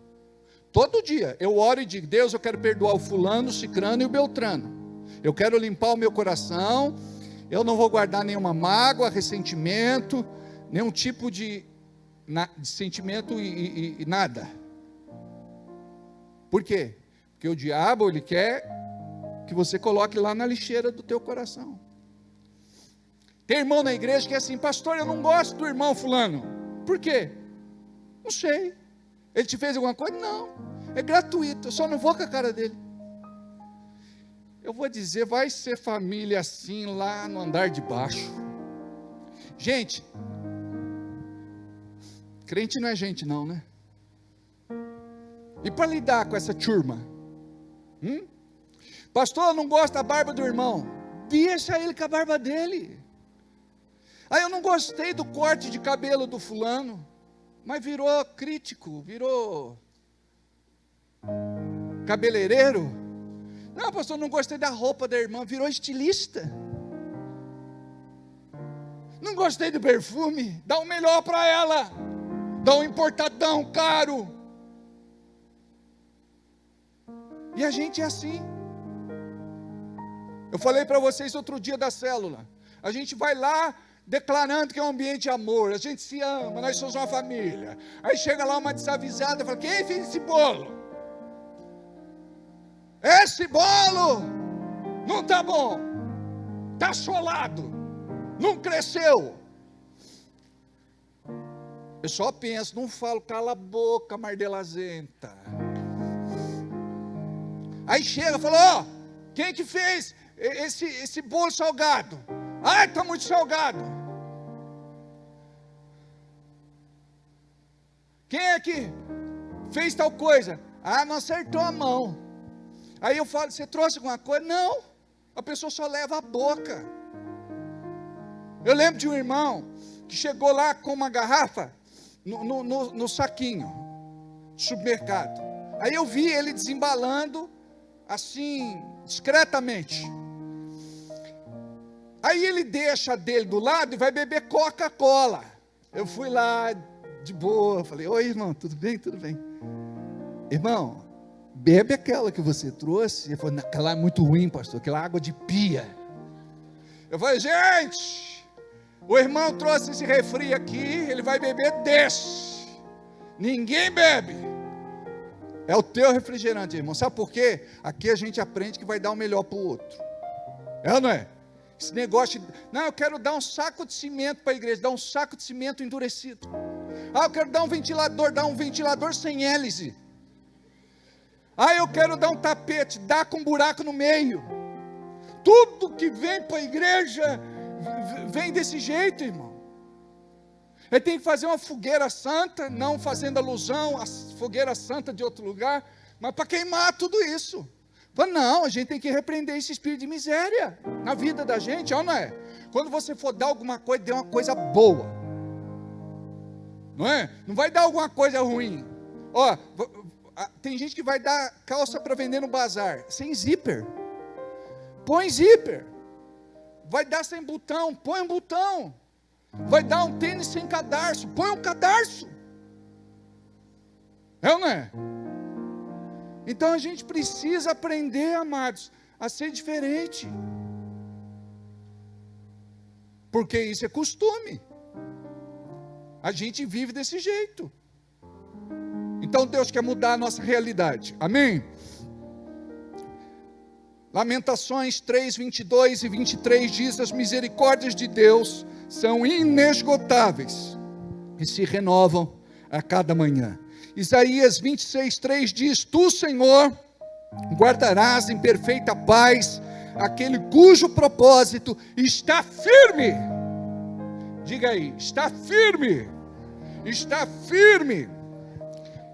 Todo dia eu oro e digo: Deus, eu quero perdoar o fulano, o cicrano e o beltrano. Eu quero limpar o meu coração. Eu não vou guardar nenhuma mágoa, ressentimento, nenhum tipo de sentimento e nada. Por quê? Porque o diabo, ele quer que você coloque lá na lixeira do teu coração. Tem irmão na igreja que é assim: pastor, eu não gosto do irmão fulano. Por quê? Não sei. Ele te fez alguma coisa? Não. É gratuito, eu só não vou com a cara dele. Eu vou dizer, vai ser família assim lá no andar de baixo. Gente, crente não é gente não, né? E para lidar com essa turma? Pastor, eu não gosto da barba do irmão. Deixa ele com a barba dele. Eu não gostei do corte de cabelo do fulano, mas virou crítico, virou cabeleireiro. Não, pastor, não gostei da roupa da irmã, virou estilista. Não gostei do perfume, dá o melhor para ela, dá um importadão caro. E a gente é assim. Eu falei para vocês outro dia da célula, a gente vai lá declarando que é um ambiente de amor, a gente se ama, nós somos uma família. Aí chega lá uma desavisada e fala: quem fez esse bolo? Esse bolo não está bom, está solado, não cresceu. Eu só penso, não falo, cala a boca, mardelazenta. Aí chega e fala: quem que fez esse bolo salgado? Está muito salgado. Quem é que fez tal coisa? Não acertou a mão. Aí eu falo: você trouxe alguma coisa? Não, a pessoa só leva a boca. Eu lembro de um irmão que chegou lá com uma garrafa no saquinho do supermercado. Aí eu vi ele desembalando assim, discretamente. Aí ele deixa a dele do lado e vai beber Coca-Cola. Eu fui lá de boa, falei: oi irmão, tudo bem? Tudo bem. Irmão, bebe aquela que você trouxe. Ele falou: aquela é muito ruim, pastor, aquela água de pia. Eu falei: gente, o irmão trouxe esse refri aqui, ele vai beber desse. Ninguém bebe. É o teu refrigerante, irmão. Sabe por quê? Aqui a gente aprende que vai dar o melhor para o outro. É ou não é? Esse negócio de, não, eu quero dar um saco de cimento para a igreja, dar um saco de cimento endurecido. Eu quero dar um ventilador sem hélice. Eu quero dar um tapete, dá com um buraco no meio. Tudo que vem para a igreja vem desse jeito, irmão. Ele tem que fazer uma fogueira santa, não fazendo alusão à fogueira santa de outro lugar, mas para queimar tudo isso. Não, a gente tem que repreender esse espírito de miséria na vida da gente, não é? Quando você for dar alguma coisa, dê uma coisa boa, não é? Não vai dar alguma coisa ruim. Tem gente que vai dar calça para vender no bazar, sem zíper. Põe zíper. Vai dar sem botão, põe um botão. Vai dar um tênis sem cadarço, põe um cadarço. É ou não é? Então a gente precisa aprender, amados, a ser diferente. Porque isso é costume. A gente vive desse jeito. Então Deus quer mudar a nossa realidade. Amém? Lamentações 3, 22 e 23 diz: as misericórdias de Deus são inesgotáveis e se renovam a cada manhã. Isaías 26, 3 diz: tu, Senhor, guardarás em perfeita paz aquele cujo propósito está firme. Diga aí, está firme. Está firme,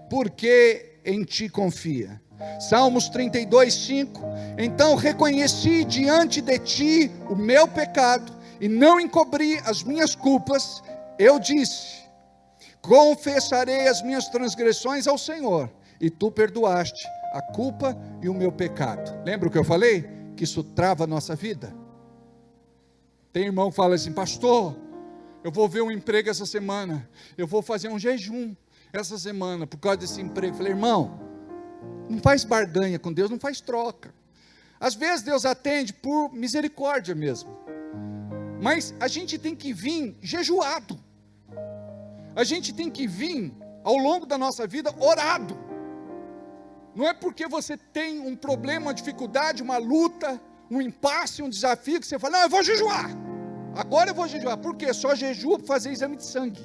porque em ti confia. Salmos 32, 5. Então reconheci diante de ti o meu pecado e não encobri as minhas culpas. Eu disse: confessarei as minhas transgressões ao Senhor, e tu perdoaste a culpa e o meu pecado. Lembra o que eu falei? Que isso trava a nossa vida. Tem irmão que fala assim: pastor, eu vou ver um emprego essa semana, eu vou fazer um jejum essa semana por causa desse emprego. Eu falei: irmão, Não faz barganha com Deus, não faz troca. Às vezes Deus atende por misericórdia mesmo. Mas a gente tem que vir jejuado. A gente tem que vir ao longo da nossa vida orado. Não é porque você tem um problema, uma dificuldade, uma luta, um impasse, um desafio, que você fala, não, eu vou jejuar. Agora eu vou jejuar. Por quê? Só jejua para fazer exame de sangue.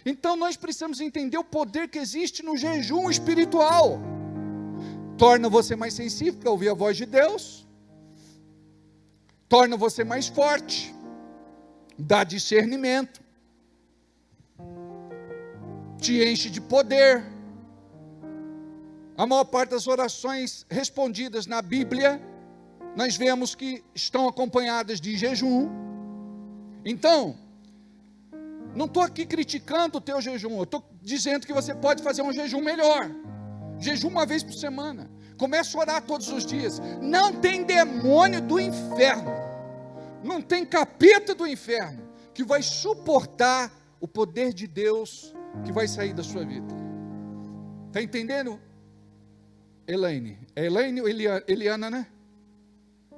Então nós precisamos entender o poder que existe no jejum espiritual. Torna você mais sensível para ouvir a voz de Deus. Torna você mais forte. Dá discernimento. Te enche de poder. A maior parte das orações respondidas na Bíblia, nós vemos que estão acompanhadas de jejum. Então, não estou aqui criticando o teu jejum, eu estou dizendo que você pode fazer um jejum melhor. Jejum uma vez por semana. Comece a orar todos os dias. Não tem demônio do inferno, não tem capeta do inferno que vai suportar o poder de Deus que vai sair da sua vida. Está entendendo? Elaine, é Elaine ou Eliana, né?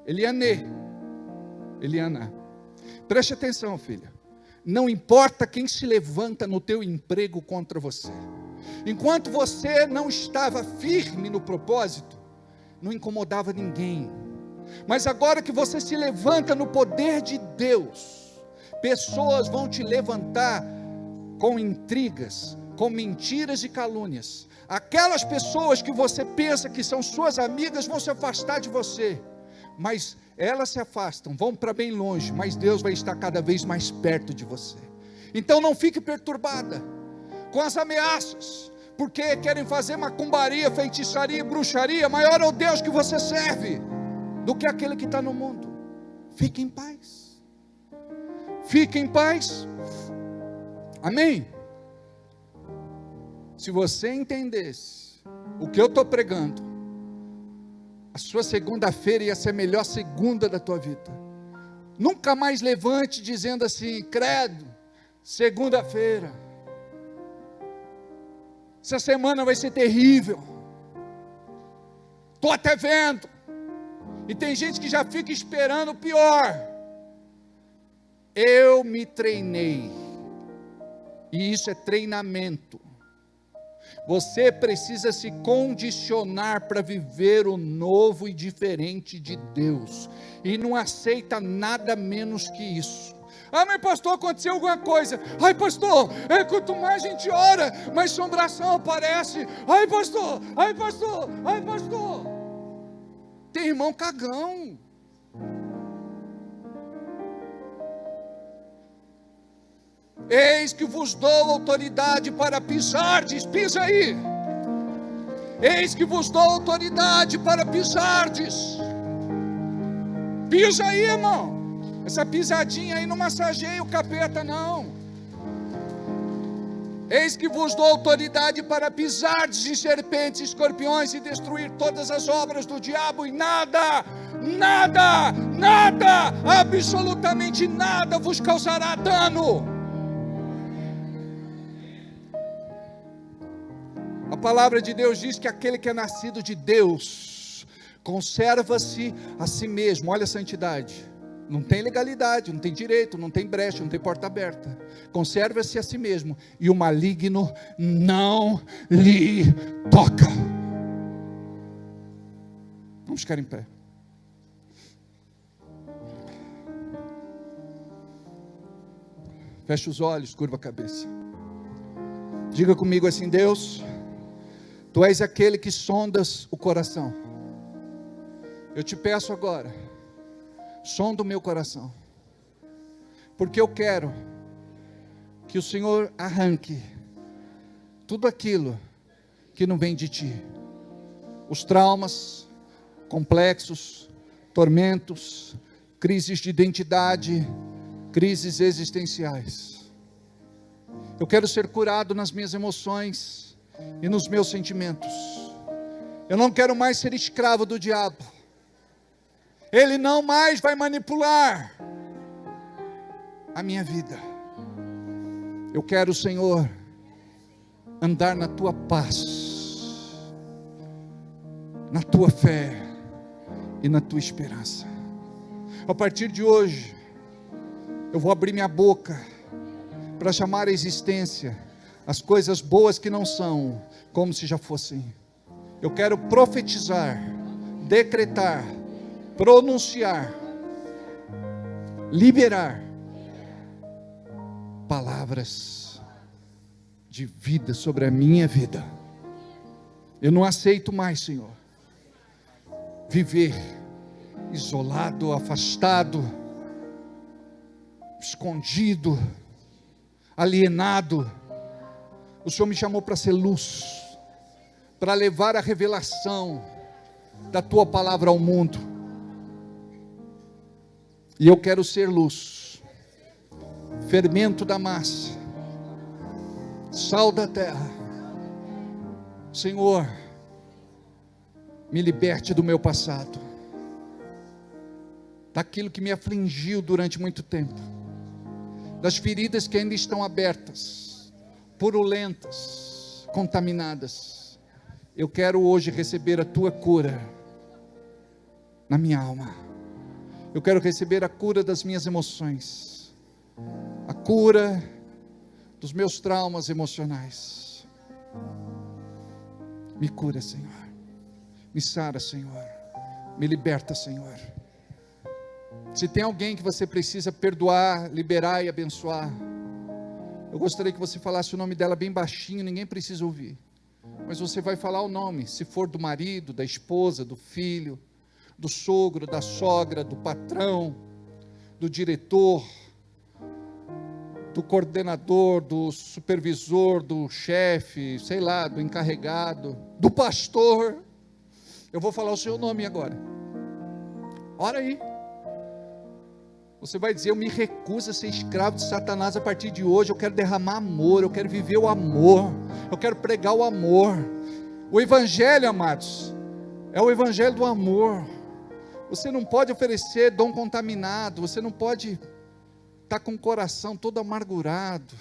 Eliana, preste atenção, filha. Não importa quem se levanta no teu emprego contra você. Enquanto você não estava firme no propósito, não incomodava ninguém. Mas agora que você se levanta no poder de Deus, pessoas vão te levantar com intrigas, com mentiras e calúnias. Aquelas pessoas que você pensa que são suas amigas vão se afastar de você. Mas elas se afastam, vão para bem longe, mas Deus vai estar cada vez mais perto de você. Então não fique perturbada com as ameaças, porque querem fazer macumbaria, feitiçaria e bruxaria. Maior é o Deus que você serve do que aquele que está no mundo. Fique em paz. Fique em paz. Amém? Se você entendesse o que eu estou pregando, a sua segunda-feira ia ser a melhor segunda da tua vida. Nunca mais levante dizendo assim, credo, segunda-feira, essa semana vai ser terrível, estou até vendo. E tem gente que já fica esperando o pior. Eu me treinei, e isso é treinamento. Você precisa se condicionar para viver o novo e diferente de Deus, e não aceita nada menos que isso. Ah, mas pastor, aconteceu alguma coisa. Ai pastor, quanto mais a gente ora, mais assombração aparece. Ai pastor, ai pastor, ai pastor. Tem irmão cagão. Eis que vos dou autoridade para pisardes. Pisa aí. Eis que vos dou autoridade para pisardes. Pisa aí, irmão. Essa pisadinha aí não massageia o capeta, não. Eis que vos dou autoridade para pisardes em serpentes, escorpiões e destruir todas as obras do diabo, e nada, absolutamente nada vos causará dano. A palavra de Deus diz que aquele que é nascido de Deus conserva-se a si mesmo. Olha a santidade. Não tem legalidade, não tem direito, não tem brecha, não tem porta aberta. Conserva-se a si mesmo, e o maligno não lhe toca. Vamos ficar em pé. Feche os olhos, curva a cabeça. Diga comigo assim: Deus, Tu és aquele que sondas o coração. Eu te peço agora, sonda o meu coração, porque eu quero que o Senhor arranque tudo aquilo que não vem de Ti. Os traumas, complexos, tormentos, crises de identidade, crises existenciais. Eu quero ser curado nas minhas emoções e nos meus sentimentos. Eu não quero mais ser escravo do diabo. Ele não mais vai manipular a minha vida. Eu quero, Senhor, andar na Tua paz. na tua fé e na tua esperança. A partir de hoje, eu vou abrir minha boca para chamar a existência as coisas boas que não são, como se já fossem. Eu quero profetizar, decretar, pronunciar, liberar palavras de vida sobre a minha vida. Eu não aceito mais, Senhor, viver isolado, afastado, escondido, alienado. O Senhor me chamou para ser luz, para levar a revelação da tua palavra ao mundo. E eu quero ser luz, fermento da massa, sal da terra. Senhor, me liberte do meu passado, daquilo que me afligiu durante muito tempo, das feridas que ainda estão abertas, purulentas, contaminadas. Eu quero hoje receber a tua cura na minha alma. Eu quero receber a cura das minhas emoções, a cura dos meus traumas emocionais. Me cura, Senhor. Me sara, Senhor. Me liberta, Senhor. Se tem alguém que você precisa perdoar, liberar e abençoar, eu gostaria que você falasse o nome dela bem baixinho, ninguém precisa ouvir. Mas você vai falar o nome, se for do marido, da esposa, do filho, do sogro, da sogra, do patrão, do diretor, do coordenador, do supervisor, do chefe, sei lá, do encarregado, do pastor. Eu vou falar o seu nome agora. Ora aí. Você vai dizer: eu me recuso a ser escravo de Satanás a partir de hoje. Eu quero derramar amor, eu quero viver o amor, eu quero pregar o amor. O evangelho, amados, é o evangelho do amor. Você não pode oferecer dom contaminado, você não pode estar com o coração todo amargurado.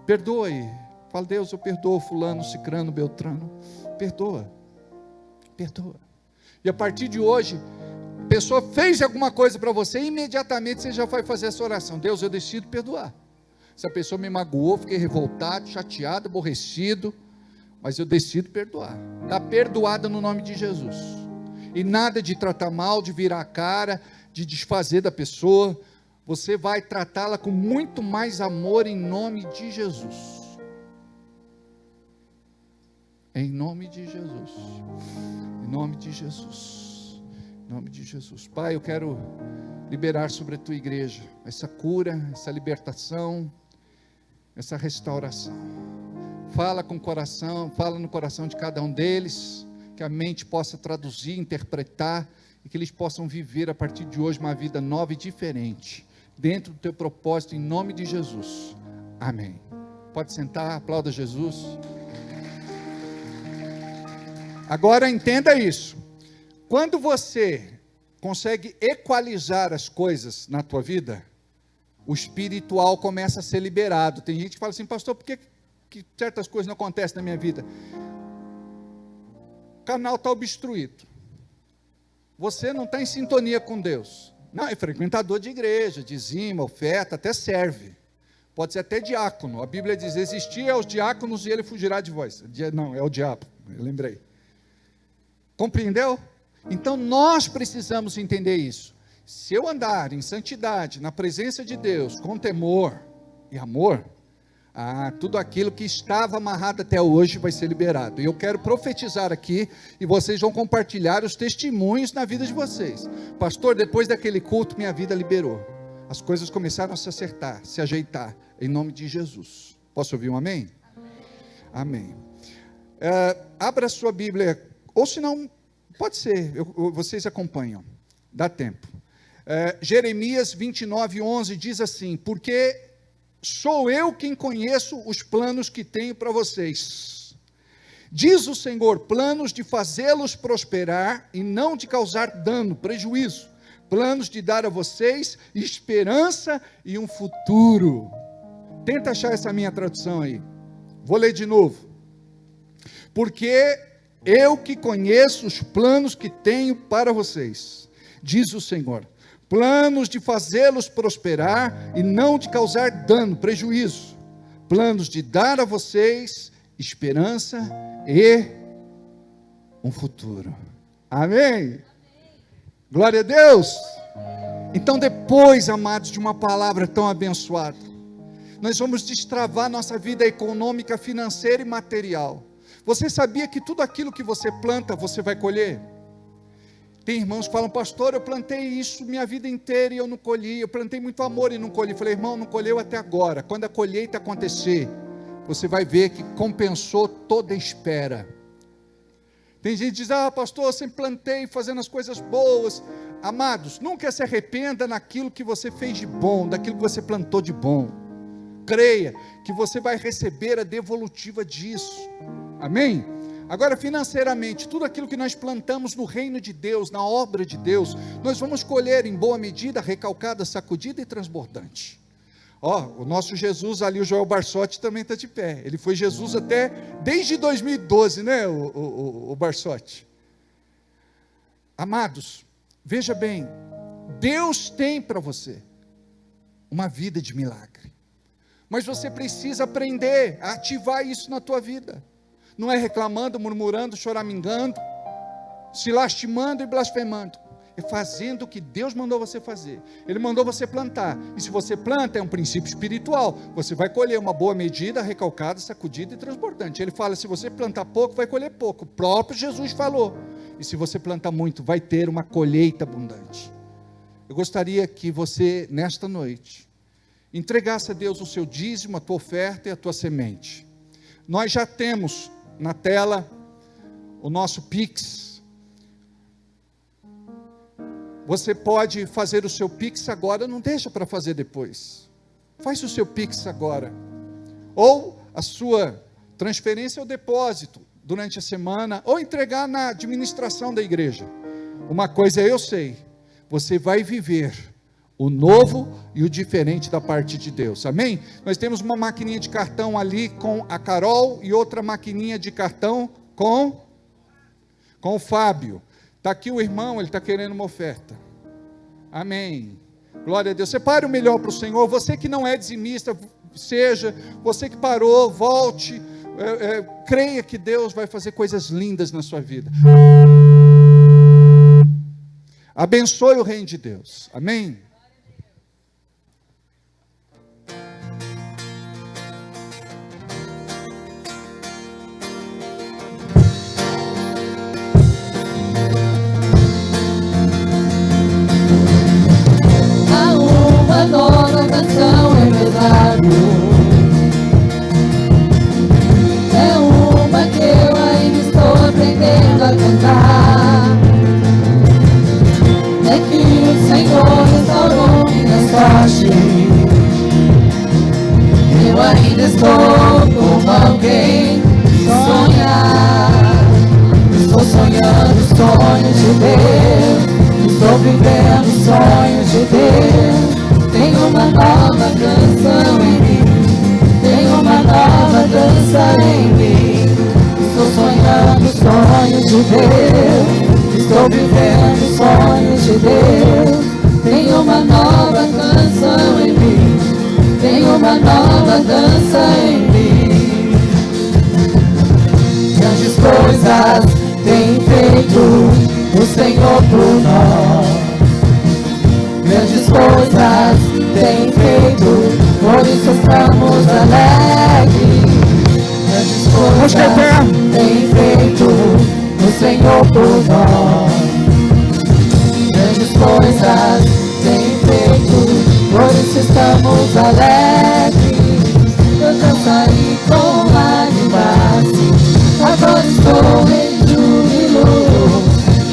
Perdoe. Fala: Deus, eu perdoo fulano, cicrano, beltrano. Perdoa. Perdoa. E a partir de hoje, a pessoa fez alguma coisa para você, imediatamente você já vai fazer essa oração: Deus, eu decido perdoar. Se a pessoa me magoou, fiquei revoltado, chateado, aborrecido, mas eu decido perdoar. Está perdoada no nome de Jesus. E nada de tratar mal, de virar a cara, de desfazer da pessoa. Você vai tratá-la com muito mais amor em nome de Jesus. Em nome de Jesus. Em nome de Jesus. Em nome de Jesus. Pai, eu quero liberar sobre a tua igreja essa cura, essa libertação, essa restauração. Fala com o coração, fala no coração de cada um deles, que a mente possa traduzir, interpretar, e que eles possam viver a partir de hoje uma vida nova e diferente, dentro do teu propósito, em nome de Jesus. Amém. Pode sentar, aplauda Jesus. Agora entenda isso. Quando você consegue equalizar as coisas na tua vida, o espiritual começa a ser liberado. Tem gente que fala assim: pastor, por que certas coisas não acontecem na minha vida? O canal está obstruído. Você não está em sintonia com Deus. Não, é frequentador de igreja, dizima, oferta, até serve. Pode ser até diácono. A Bíblia diz: existir aos diáconos e ele fugirá de vós. Não, é o diabo, eu lembrei. Compreendeu? Então nós precisamos entender isso. Se eu andar em santidade, na presença de Deus, com temor e amor, tudo aquilo que estava amarrado até hoje vai ser liberado. E eu quero profetizar aqui, e vocês vão compartilhar os testemunhos na vida de vocês. Pastor, depois daquele culto, minha vida liberou. As coisas começaram a se acertar, se ajeitar, em nome de Jesus. Posso ouvir um amém? Amém. Abra a sua Bíblia, ou se não, pode ser, vocês acompanham, dá tempo. Jeremias 29:11 diz assim: porque sou eu quem conheço os planos que tenho para vocês, diz o Senhor, planos de fazê-los prosperar e não de causar dano, prejuízo, planos de dar a vocês esperança e um futuro. Tenta achar essa minha tradução aí, vou ler de novo. Porque Eu que conheço os planos que tenho para vocês, diz o Senhor. Planos de fazê-los prosperar e não de causar dano, prejuízo. Planos de dar a vocês esperança e um futuro. Amém? Glória a Deus. Então depois, amados, de uma palavra tão abençoada, nós vamos destravar nossa vida econômica, financeira e material. Você sabia que tudo aquilo que você planta, você vai colher? Tem irmãos que falam, pastor, eu plantei isso minha vida inteira e eu não colhi, eu plantei muito amor e não colhi. Eu falei, irmão, não colheu até agora. Quando a colheita acontecer, você vai ver que compensou toda a espera. Tem gente que diz, pastor, eu sempre plantei fazendo as coisas boas. Amados, nunca se arrependa naquilo que você fez de bom, daquilo que você plantou de bom. Creia que você vai receber a devolutiva disso. Amém? Agora, financeiramente, tudo aquilo que nós plantamos no reino de Deus, na obra de Deus, nós vamos colher em boa medida, recalcada, sacudida e transbordante. O nosso Jesus ali, o Joel Barsotti, também está de pé. Ele foi Jesus até desde 2012, né, o Barsotti? Amados, veja bem, Deus tem para você uma vida de milagre. Mas você precisa aprender a ativar isso na tua vida. Não é reclamando, murmurando, choramingando, se lastimando e blasfemando. É fazendo o que Deus mandou você fazer. Ele mandou você plantar. E se você planta, é um princípio espiritual. Você vai colher uma boa medida, recalcada, sacudida e transbordante. Ele fala, se você plantar pouco, vai colher pouco. O próprio Jesus falou. E se você plantar muito, vai ter uma colheita abundante. Eu gostaria que você, nesta noite, entregasse a Deus o seu dízimo, a tua oferta e a tua semente. Nós já temos na tela o nosso Pix. Você pode fazer o seu Pix agora, não deixa para fazer depois. Faz o seu Pix agora. Ou a sua transferência ou depósito durante a semana, ou entregar na administração da igreja. Uma coisa eu sei, você vai viver o novo e o diferente da parte de Deus, amém? Nós temos uma maquininha de cartão ali com a Carol e outra maquininha de cartão com o Fábio. Está aqui o irmão, ele está querendo uma oferta, amém? Glória a Deus. Separe o melhor para o Senhor. Você que não é dizimista, seja, você que parou, volte, creia que Deus vai fazer coisas lindas na sua vida. Abençoe o reino de Deus, amém? Uma nova canção é verdade. É uma que eu ainda estou aprendendo a cantar. É que o Senhor restaurou minha sorte. Eu ainda estou como alguém sonhar. Estou sonhando sonhos de Deus. Estou vivendo sonhos de Deus. Tenho uma nova canção em mim. Tenho uma nova dança em mim. Estou sonhando sonhos de Deus. Estou vivendo sonhos de Deus. Tenho uma nova canção em mim. Tenho uma nova dança em mim. Grandes coisas tem feito o Senhor por nós. Grandes coisas tem feito, por isso estamos alegres. Grandes coisas tem feito o Senhor por nós. Grandes coisas tem feito, por isso estamos alegres. Eu já saí com lágrimas, agora estou em júbilo.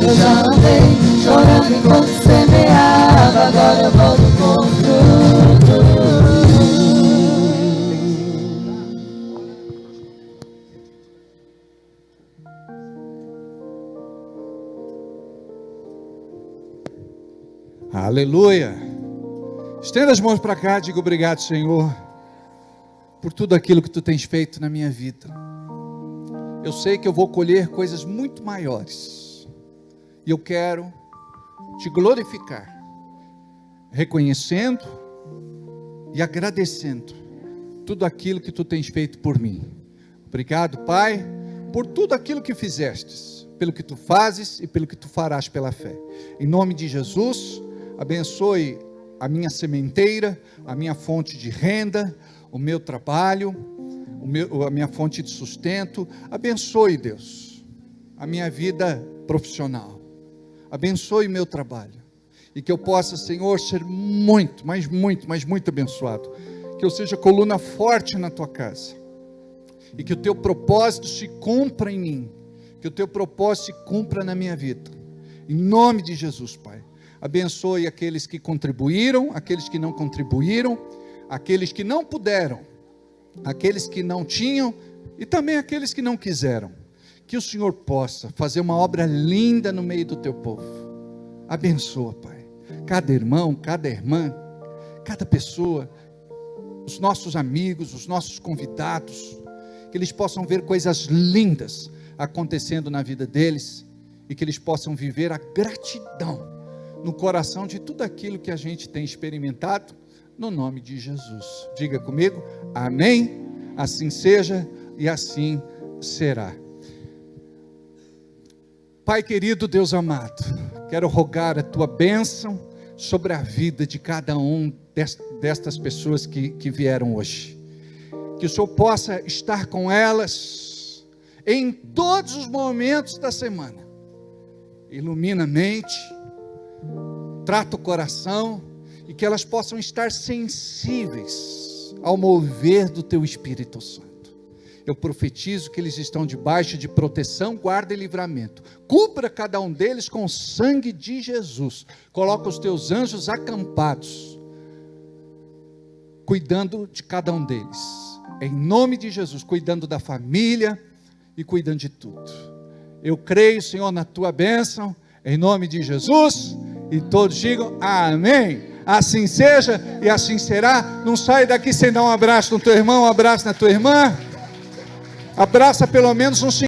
Eu já andei chorando enquanto semeava, agora eu volto com fruto. Aleluia. Estenda as mãos para cá, diga obrigado, Senhor, por tudo aquilo que Tu tens feito na minha vida. eu sei que eu vou colher coisas muito maiores. E eu quero te glorificar, reconhecendo e agradecendo tudo aquilo que tu tens feito por mim. Obrigado, Pai, por tudo aquilo que fizestes, pelo que tu fazes e pelo que tu farás pela fé. Em nome de Jesus, abençoe a minha sementeira, a minha fonte de renda, o meu trabalho, a minha fonte de sustento. Abençoe, Deus, a minha vida profissional. Abençoe meu trabalho. E que eu possa, Senhor, ser muito, mas muito abençoado. Que eu seja coluna forte na tua casa. E que o teu propósito se cumpra em mim. Que o teu propósito se cumpra na minha vida. Em nome de Jesus, Pai. Abençoe aqueles que contribuíram, aqueles que não contribuíram, aqueles que não puderam, aqueles que não tinham e também aqueles que não quiseram. Que o Senhor possa fazer uma obra linda no meio do teu povo. Abençoa, Pai, cada irmão, cada irmã, cada pessoa, os nossos amigos, os nossos convidados, que eles possam ver coisas lindas acontecendo na vida deles e que eles possam viver a gratidão no coração de tudo aquilo que a gente tem experimentado, no nome de Jesus. Diga comigo, amém, assim seja e assim será. Pai querido, Deus amado, quero rogar a tua bênção sobre a vida de cada um destas pessoas que vieram hoje. Que o Senhor possa estar com elas em todos os momentos da semana. Ilumina a mente, trata o coração, e que elas possam estar sensíveis ao mover do teu Espírito Santo. Eu profetizo que eles estão debaixo de proteção, guarda e livramento. Cubra cada um deles com o sangue de Jesus. Coloca os teus anjos acampados, cuidando de cada um deles. Em nome de Jesus, cuidando da família e cuidando de tudo. Eu creio, Senhor, na tua bênção, em nome de Jesus, e todos digam amém. Assim seja e assim será. Não sai daqui sem dar um abraço no teu irmão, um abraço na tua irmã. Abraça pelo menos um